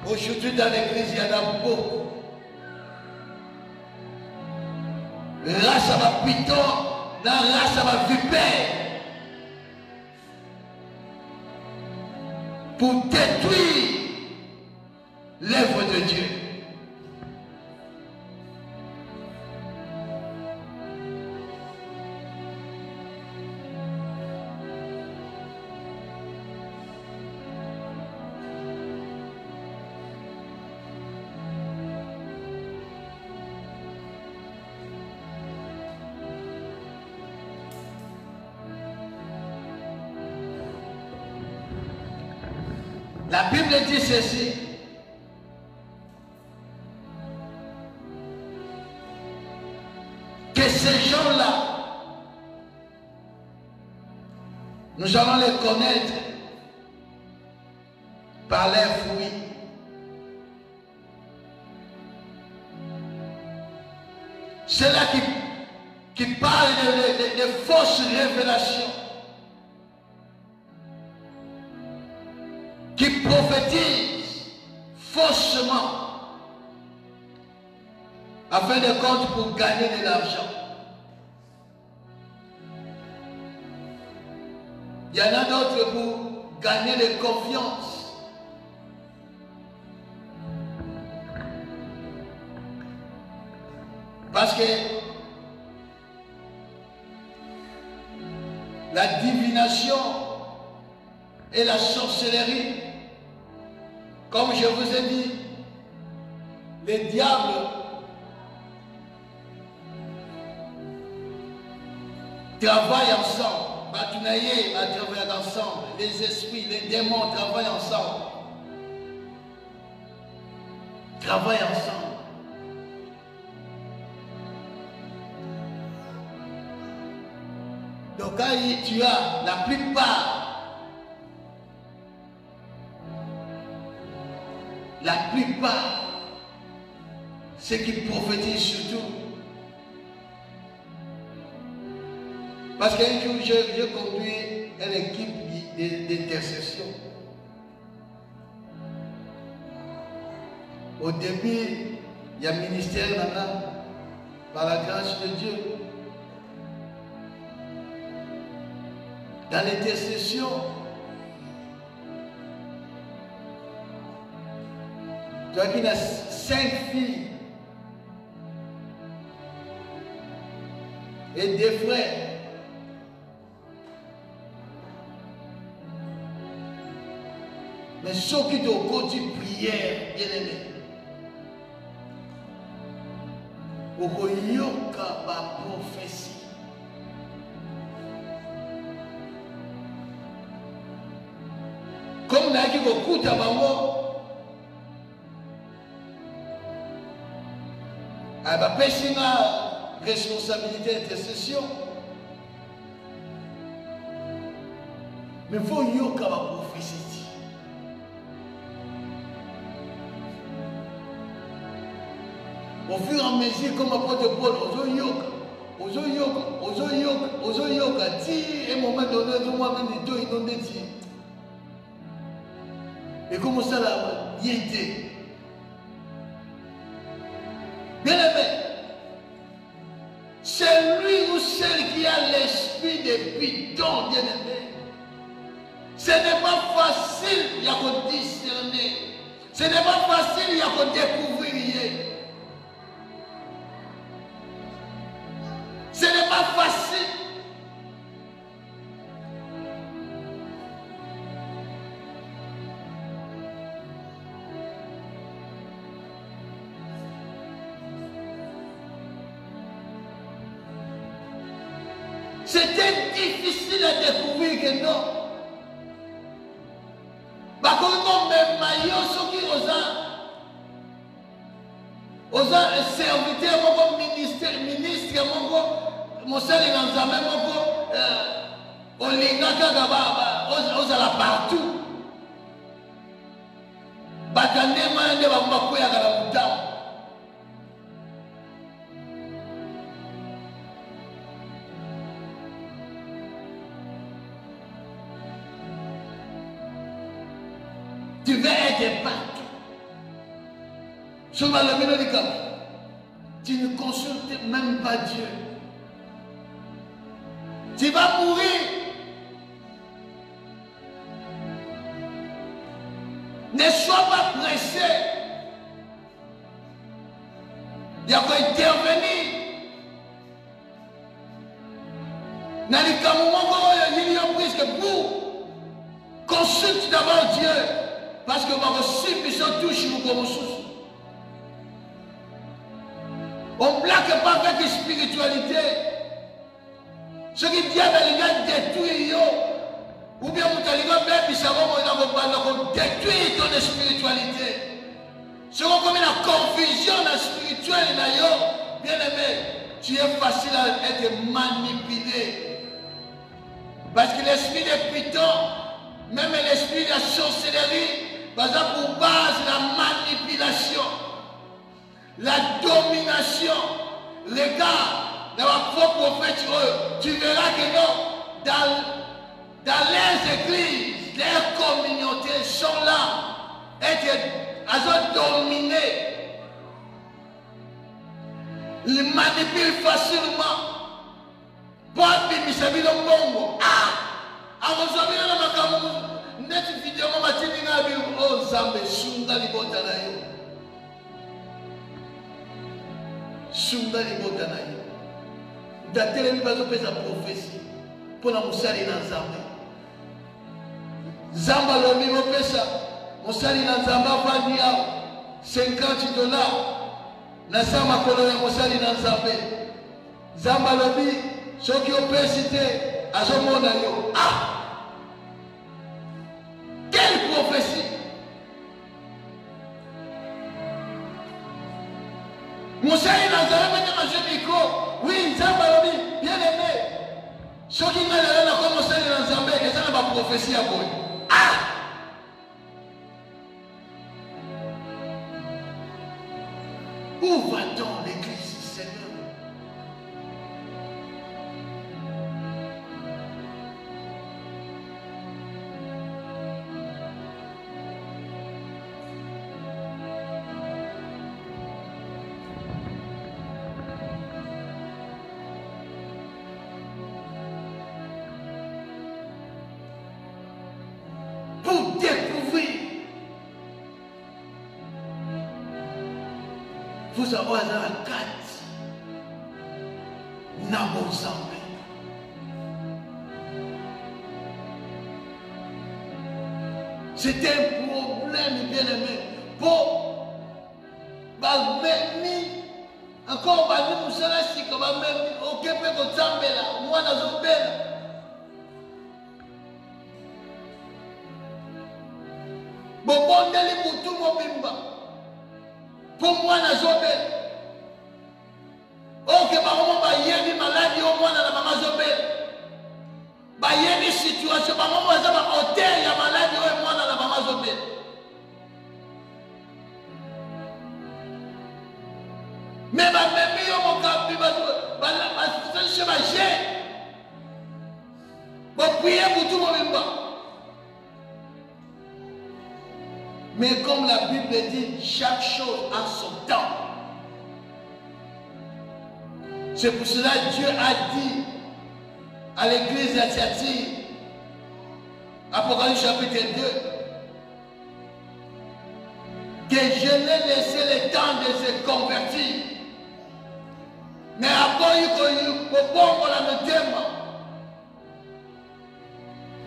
Aujourd'hui dans l'église, il y en a beaucoup. Race à ma python, la race à ma vipère. Pour détruire l'œuvre de Dieu. La Bible dit ceci. Que ces gens-là, nous allons les connaître par leurs fruits. Ceux-là qui parlent de fausses révélations. prophétisent faussement afin de compte pour gagner de l'argent. Il y en a d'autres pour gagner de confiance. Parce que la divination et la sorcellerie, comme je vous ai dit, les diables travaillent ensemble. Batunaye à travailler ensemble. Les esprits, les démons travaillent ensemble. Travaillent ensemble. Donc quand tu as la plupart, ceux qui prophétisent surtout. Parce qu'un jour, j'ai conduit une équipe d'intercession. Au début, il y a un ministère là-bas, par la grâce de Dieu. Dans l'intercession, tu vois qu'il y a 5 filles et 2 frères. Mais ceux qui ont côté prière, bien aimé, au yoka ba prophétie. Comme on a dit beaucoup de bango, elle va pêcher la responsabilité d'intercession. Mais il faut yoka ba prophétie. Au fur et à mesure, comme apôtre Paul, Ozoyoka, dit à un moment donné, moi-même, ils ont dit. Et comment ça l'a été? Bien aimé, c'est lui ou celle qui a l'esprit de Python, bien aimé. Ce n'est pas facile, il y a qu'on discerner. Ce n'est pas facile, il y a qu'on découvrir. Ce n'est pas facile. C'était difficile à découvrir que non. Par contre, même maillot, ceux qui osent un serviteur, mon ministre, mon seul est dans la même on l'ingaka gaba, on la partout. Bakane mande ba makoya kala mutao. Tu veux être partout. Sur le milieu du camp, tu ne consultes même pas Dieu. Tu vas mourir. Ne sois pas pressé. Il y a qu'à intervenir. Dans les cas où il y a prise que vous consulte d'abord Dieu. Parce que vous avez touche vous comme sous. On ne plaque pas avec spiritualité. Ce qui dit à l'égard détruire, ou bien vous allez même savoir détruire ton spiritualité. Ce qu'on comme la confusion spirituelle, bien aimé, tu es facile à être manipulé. Parce que l'esprit de Python, même l'esprit de la sorcellerie, par exemple, pour base la manipulation, la domination. Regarde, dans ma propre prophète, tu verras que non, dans les églises, leurs communautés sont là. Elles ont dominé. Ils manipulent facilement. Pour abimisa bino mbongo. Akozobina na makamu. Ndeti video mama tini ngabi. Oh Zambe sunga libota na yo. Sunga libota na yo. Datele mibazo pesa prophétie. Pour la musali na Zambe. Zamba lomi mo pesa. Musali na Zamba vandi yao. $50. Na sama kolo ya musali na Zambe. Zamba lomi. Ceux qui ont persisté à ce monde, quelle prophétie! Moussa il a dit oui, Zambalobi, bien aimé. Ceux qui n'ont pas commencé à Zambé, ça n'a pas prophétie à vous. Où va-t-on l'église, Seigneur? Vous avez la carte Nabo Zambé. C'était un problème, bien aimé. Pour encore Bani Moussala si comme même au Québec au Zambéla, moi dans Zambéla. Bon, deli pour tout mon bimba. Pour moi, na zobe. Ok, maman, ba yéni maladie au moins na maman zobe. Ba yéni situation, maman, ba zaba hôtel ya maladie au moins na maman zobe. Mais ba même yo mon capi ba ça ba j'ai. Ba prier pour tout mon bimba. Mais comme la Bible dit, chaque chose a son temps. C'est pour cela que Dieu a dit à l'église asiatique, Apocalypse chapitre 2, que je l'ai laissé le temps de se convertir. Mais après,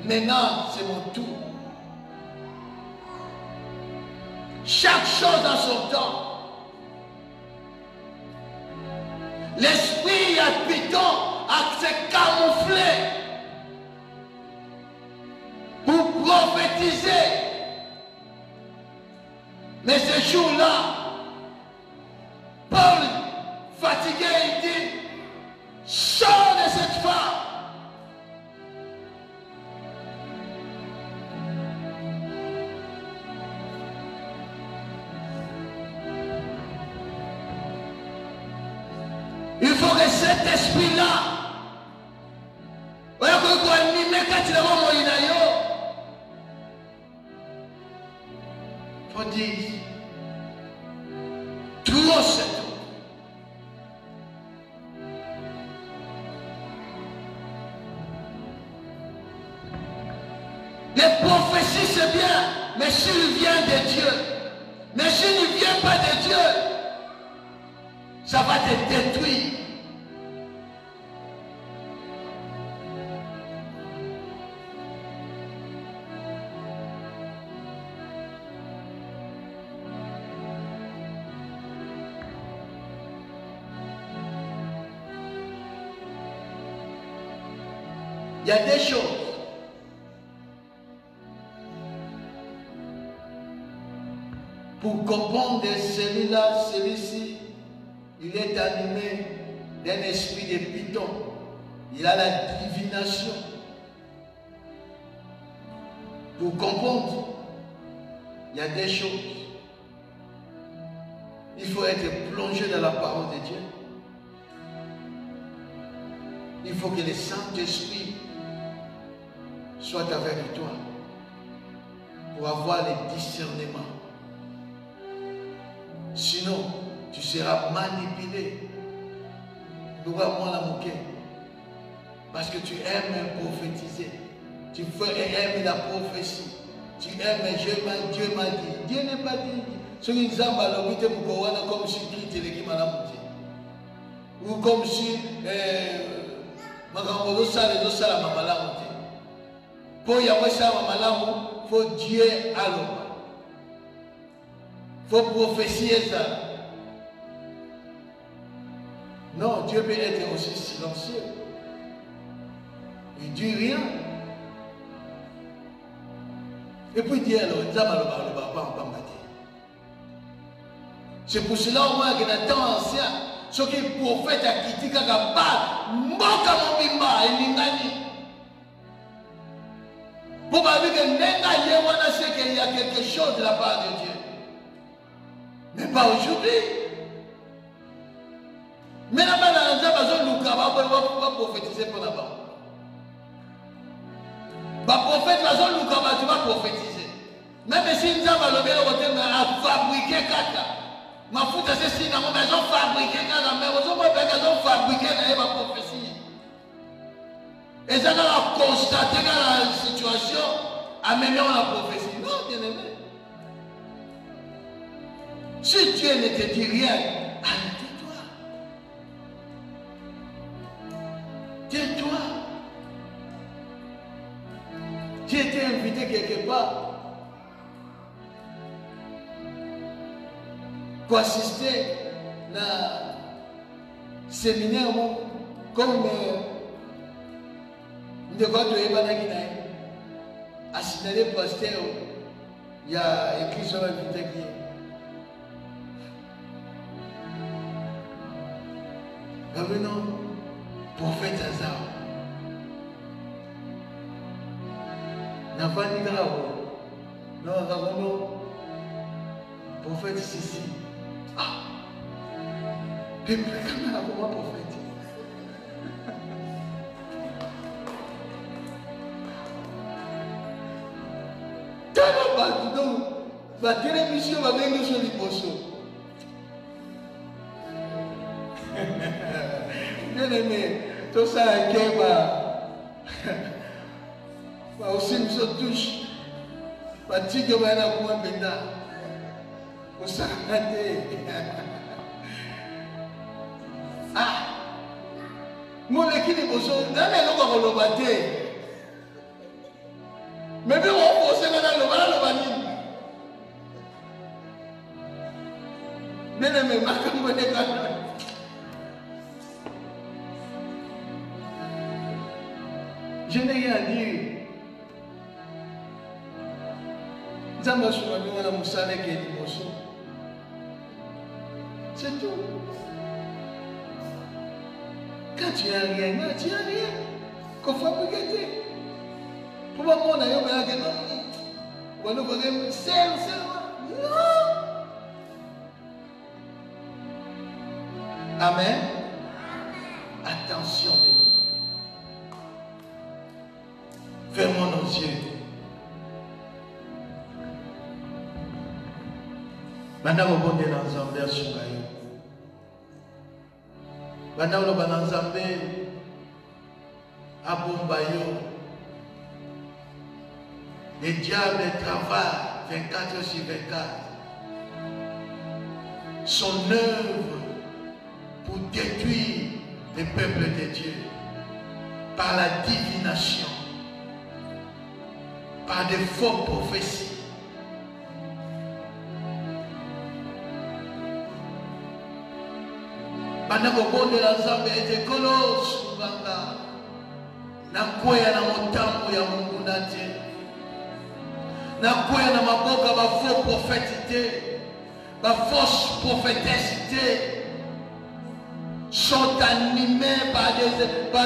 maintenant, c'est mon tour. Chaque chose a son temps. L'esprit habitant a se camouflé pour prophétiser. Mais ce jour-là, Paul, fatigué, il dit, sors de cette femme. Il faut que cet esprit-là, il faut dire, trop c'est tout. Les prophéties c'est bien, mais s'il vient de Dieu, mais s'il ne vient pas de Dieu, ça va te détruire. Il y a des choses. Pour comprendre celui-là, celui-ci, il est animé d'un esprit de python. Il a la divination. Pour comprendre, il y a des choses. Il faut être plongé dans la parole de Dieu. Il faut que le Saint-Esprit soit avec toi. pour avoir les discernements. Sinon, tu seras manipulé. Parce que tu aimes prophétiser. Tu aimes la prophétie. Tu aimes Dieu m'a dit. Dieu n'est pas dit. Ce qui est comme si tu étais ou comme si pour y avoir ça, il faut Dieu alors. Il faut prophétiser ça. Non, Dieu peut être aussi silencieux. Il ne dit rien. Et puis Dieu alors, c'est pour cela au moins que dans le temps ancien, ce qui est prophète a quitté Kagaba, Moka Mobimba et Ningani. Pour pas dire que Nenga sait qu'il y a quelque chose de la part de Dieu. Mais pas aujourd'hui. Mais là-bas, dans le temps, on va prophétiser pour là-bas. Le prophète, tu vas prophétiser. Même si nous avons fabriqué caca. Ma foute, c'est si nous avons fabriqué caca, mais nous avons fabriqué la prophétie. Et ça, on a constaté dans la situation, à même la prophétie. Non, bien aimé. Si Dieu ne te dit rien, arrête-toi. Tais-toi. Tu étais invité quelque part pour assister à un séminaire comme de votre Ebanaginaï. À signaler le pasteur, il y a écrit sur l'invité qui est. Revenons, prophète Hazard. N'a pas dit grave. Non, revenons, prophète Sissi. Ah! Et puis, quand même, comment prophète? Donc, la télévision va venir sur les poissons. Bien aimé, tout ça est qui va aussi nous touche. Va dire que va y avoir un benda. Pour ça, ah, mon équipe est poisson. Dans les lois, on va le battre. Mais bien, on pose dans le bani. Bien aimé, je n'ai rien à dire. C'est tout. Quand tu n'as rien, tu n'as rien. Qu'on fabrique. Pourquoi on a eu un peu de non. Amen. Attention de nous. Fermons nos yeux. Maintenant, on va dans l'ensemble à Sungayo. Maintenant, on va dans l'ensemble à Bombayo. Le diable travaille 24 sur 24. Son œuvre pour détruire le peuple de Dieu par la divination, par des faux prophéties. Pendant que bon de l'ensemble était colosse, na kwea na motambo ya Mungu nate. Na kwea na maboka ba faux prophétité, ba fausse prophétessité sont animés par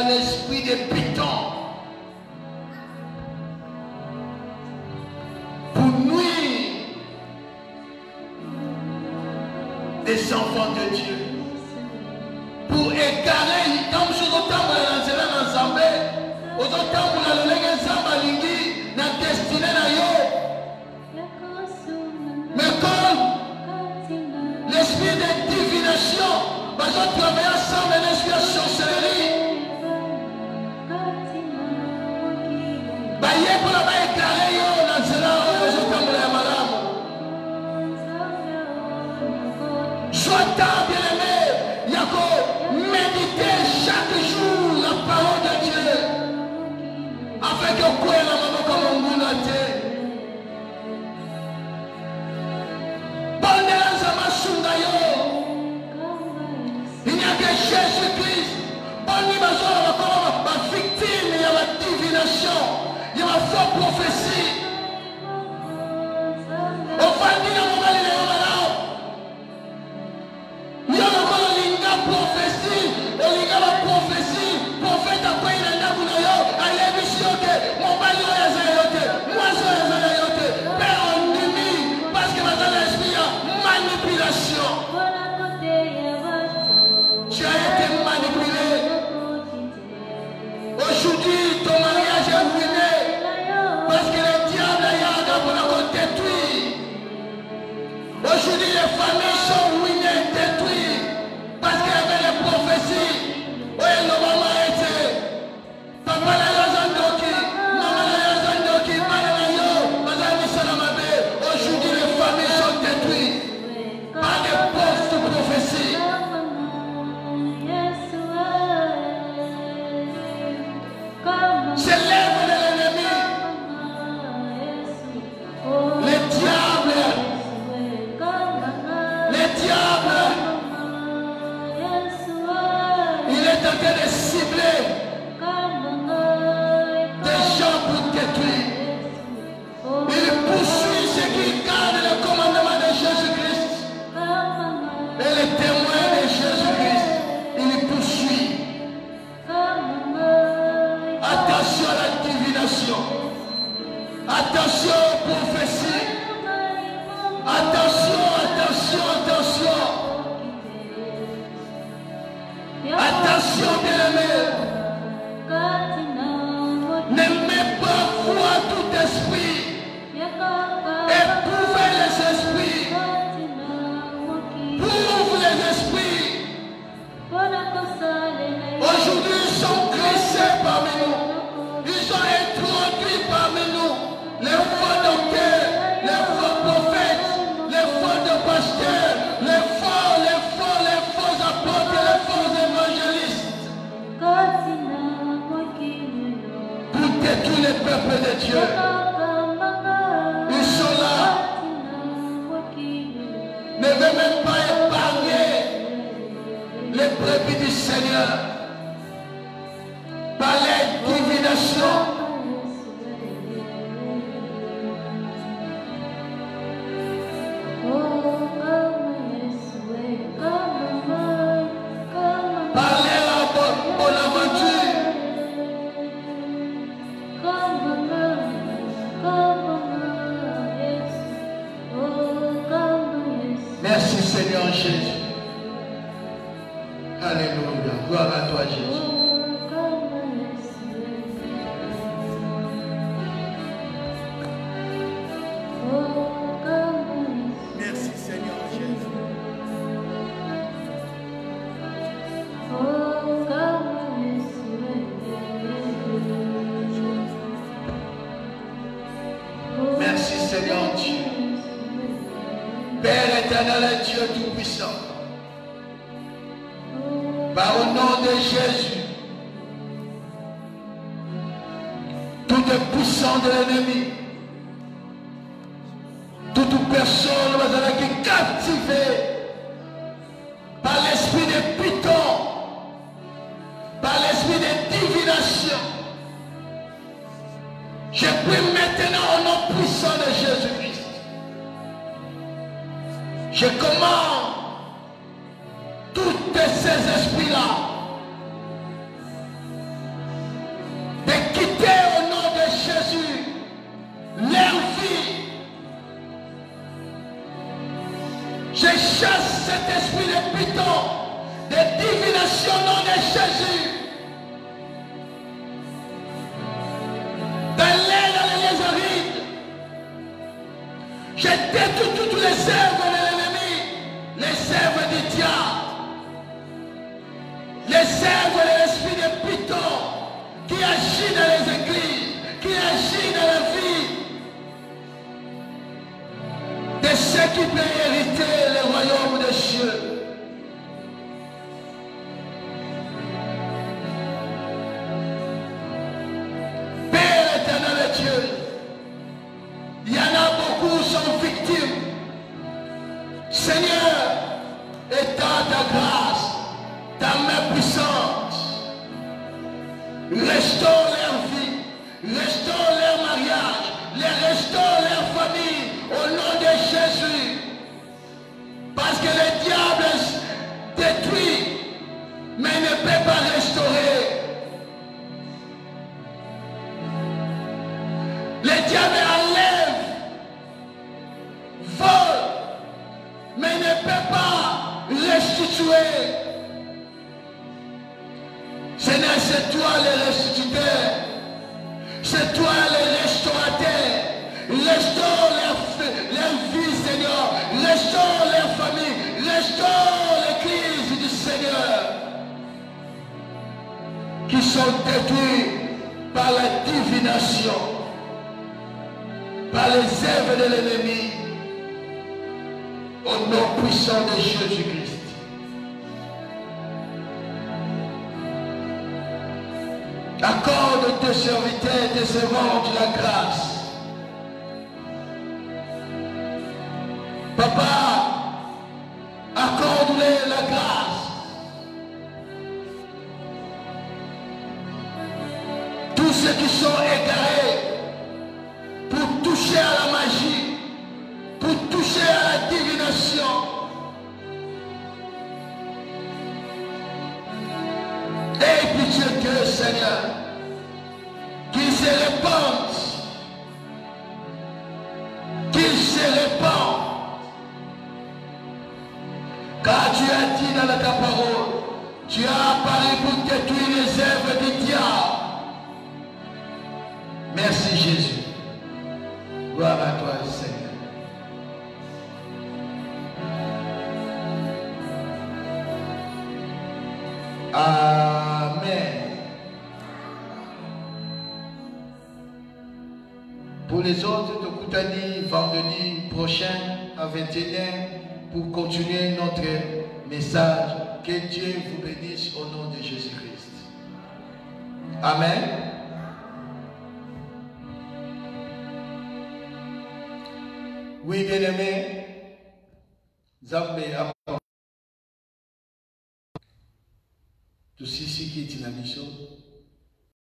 l'esprit de Python pour nuire les enfants de Dieu, pour égarer comme sur le temps où on a ensemble, au temps où on a le ensemble na destiné na yo. l'esprit de divination, parce qu'on travaille ensemble l'esprit de sorcellerie. Baye pour la baie carré yo dans cela aux autres de madame. Sois bien aimé, il y a qu'à méditer chaque jour la parole de Dieu, afin que vous croyez la maman comme on vous l'a dit. Il n'y a que Jésus-Christ. On y va comme ma victime, il y a la divination, il y a la fausse prophétie. On va dire à mon mari, il y a encore la prophétie, il y a la prophétie, prophète après il y a un abonnement, il y a une mission que mon mari est zéroté, moi je suis zéroté, père ennemi, parce que maintenant l'esprit a manipulation. Tu as été manipulé. Aujourd'hui, ton mariage est ruiné. Parce que le diable est là pour nous détruire. Aujourd'hui, les familles sont ruinées, détruites. Parce qu'il y avait les prophéties. Oui, le maman était. Papa la yazandoki. Maman la yazandoki. Maman la yo. Mazani salamabé. Aujourd'hui, les familles sont détruites. Par des fausses prophéties. C'est l'œuvre de l'ennemi. Le diable, il est en train de cibler des gens pour détruire. Il poursuit ceux qui gardent le commandement de Jésus-Christ et les témoins de Jésus-Christ. Il poursuit. Attention à la divination. Attention aux prophéties. Attention, attention, attention. Attention, bien-aimé. Ne mets pas foi à tout esprit. Éprouvez les esprits. Prouve les esprits. Aujourd'hui, ils sont glissés parmi nous. Ils sont introduits parmi nous. Les faux docteurs, les faux prophètes, les faux pasteurs, les faux apôtres, les faux évangélistes. Pour détruire les peuples de Dieu. Ils sont là. Ne veulent même pas épargner les brebis du Seigneur. Par les divinations. Par les Bonaventure. Merci Seigneur Jésus. Alléluia. Gloire à toi Jésus. Merci Seigneur Jésus. Merci Seigneur Dieu. Père éternel et Dieu tout-puissant. Par au nom de Jésus, toute puissance de l'ennemi, toute personne qui est captivée par l'esprit de Python, par l'esprit de divination, je prie maintenant au nom puissant de Jésus-Christ. Je commande tous ces esprits-là de quitter au nom de Jésus leur vie. Je chasse cet esprit de Python, de divination au nom de Jésus. Dans les arides, je détruis toutes les œuvres de l'ennemi, les œuvres qui agit dans les églises, qui agit dans la vie de ceux qui peuvent hériter le royaume des cieux. Père éternel et Dieu, il y en a beaucoup qui sont victimes. Seigneur, étends ta grâce, ta main puissante, restaure leur vie, restaure leur mariage, restaure leur famille au nom de Jésus. Parce que le diable détruit, mais ne peut pas restaurer. Le diable enlève, vole, mais ne peut pas restituer. Seigneur, c'est toi le restituteur. C'est toi le restaurateur. Restaure leur vie, Seigneur. Restaure leur famille. Restaure l'église du Seigneur. Qui sont détruits par la divination, par les œuvres de l'ennemi. Au nom puissant de Jésus-Christ. Accorde tes serviteurs et tes servantes la grâce. Papa, accorde-les la grâce. Tous ceux qui sont égarés pour toucher à la magie, pour toucher à la divination. Aie pitié d'eux, Seigneur, qu'ils se répandent, car tu as dit dans ta parole, tu as apparu pour détruire les œuvres du diable. Merci Jésus. Gloire à toi, Seigneur. Amen. Pour les autres, de Koutani, vendredi prochain à 21h, pour continuer notre message. Que Dieu vous bénisse au nom de Jésus-Christ. Amen. Oui, bien-aimés, Zambé a tout ceci qui est une mission.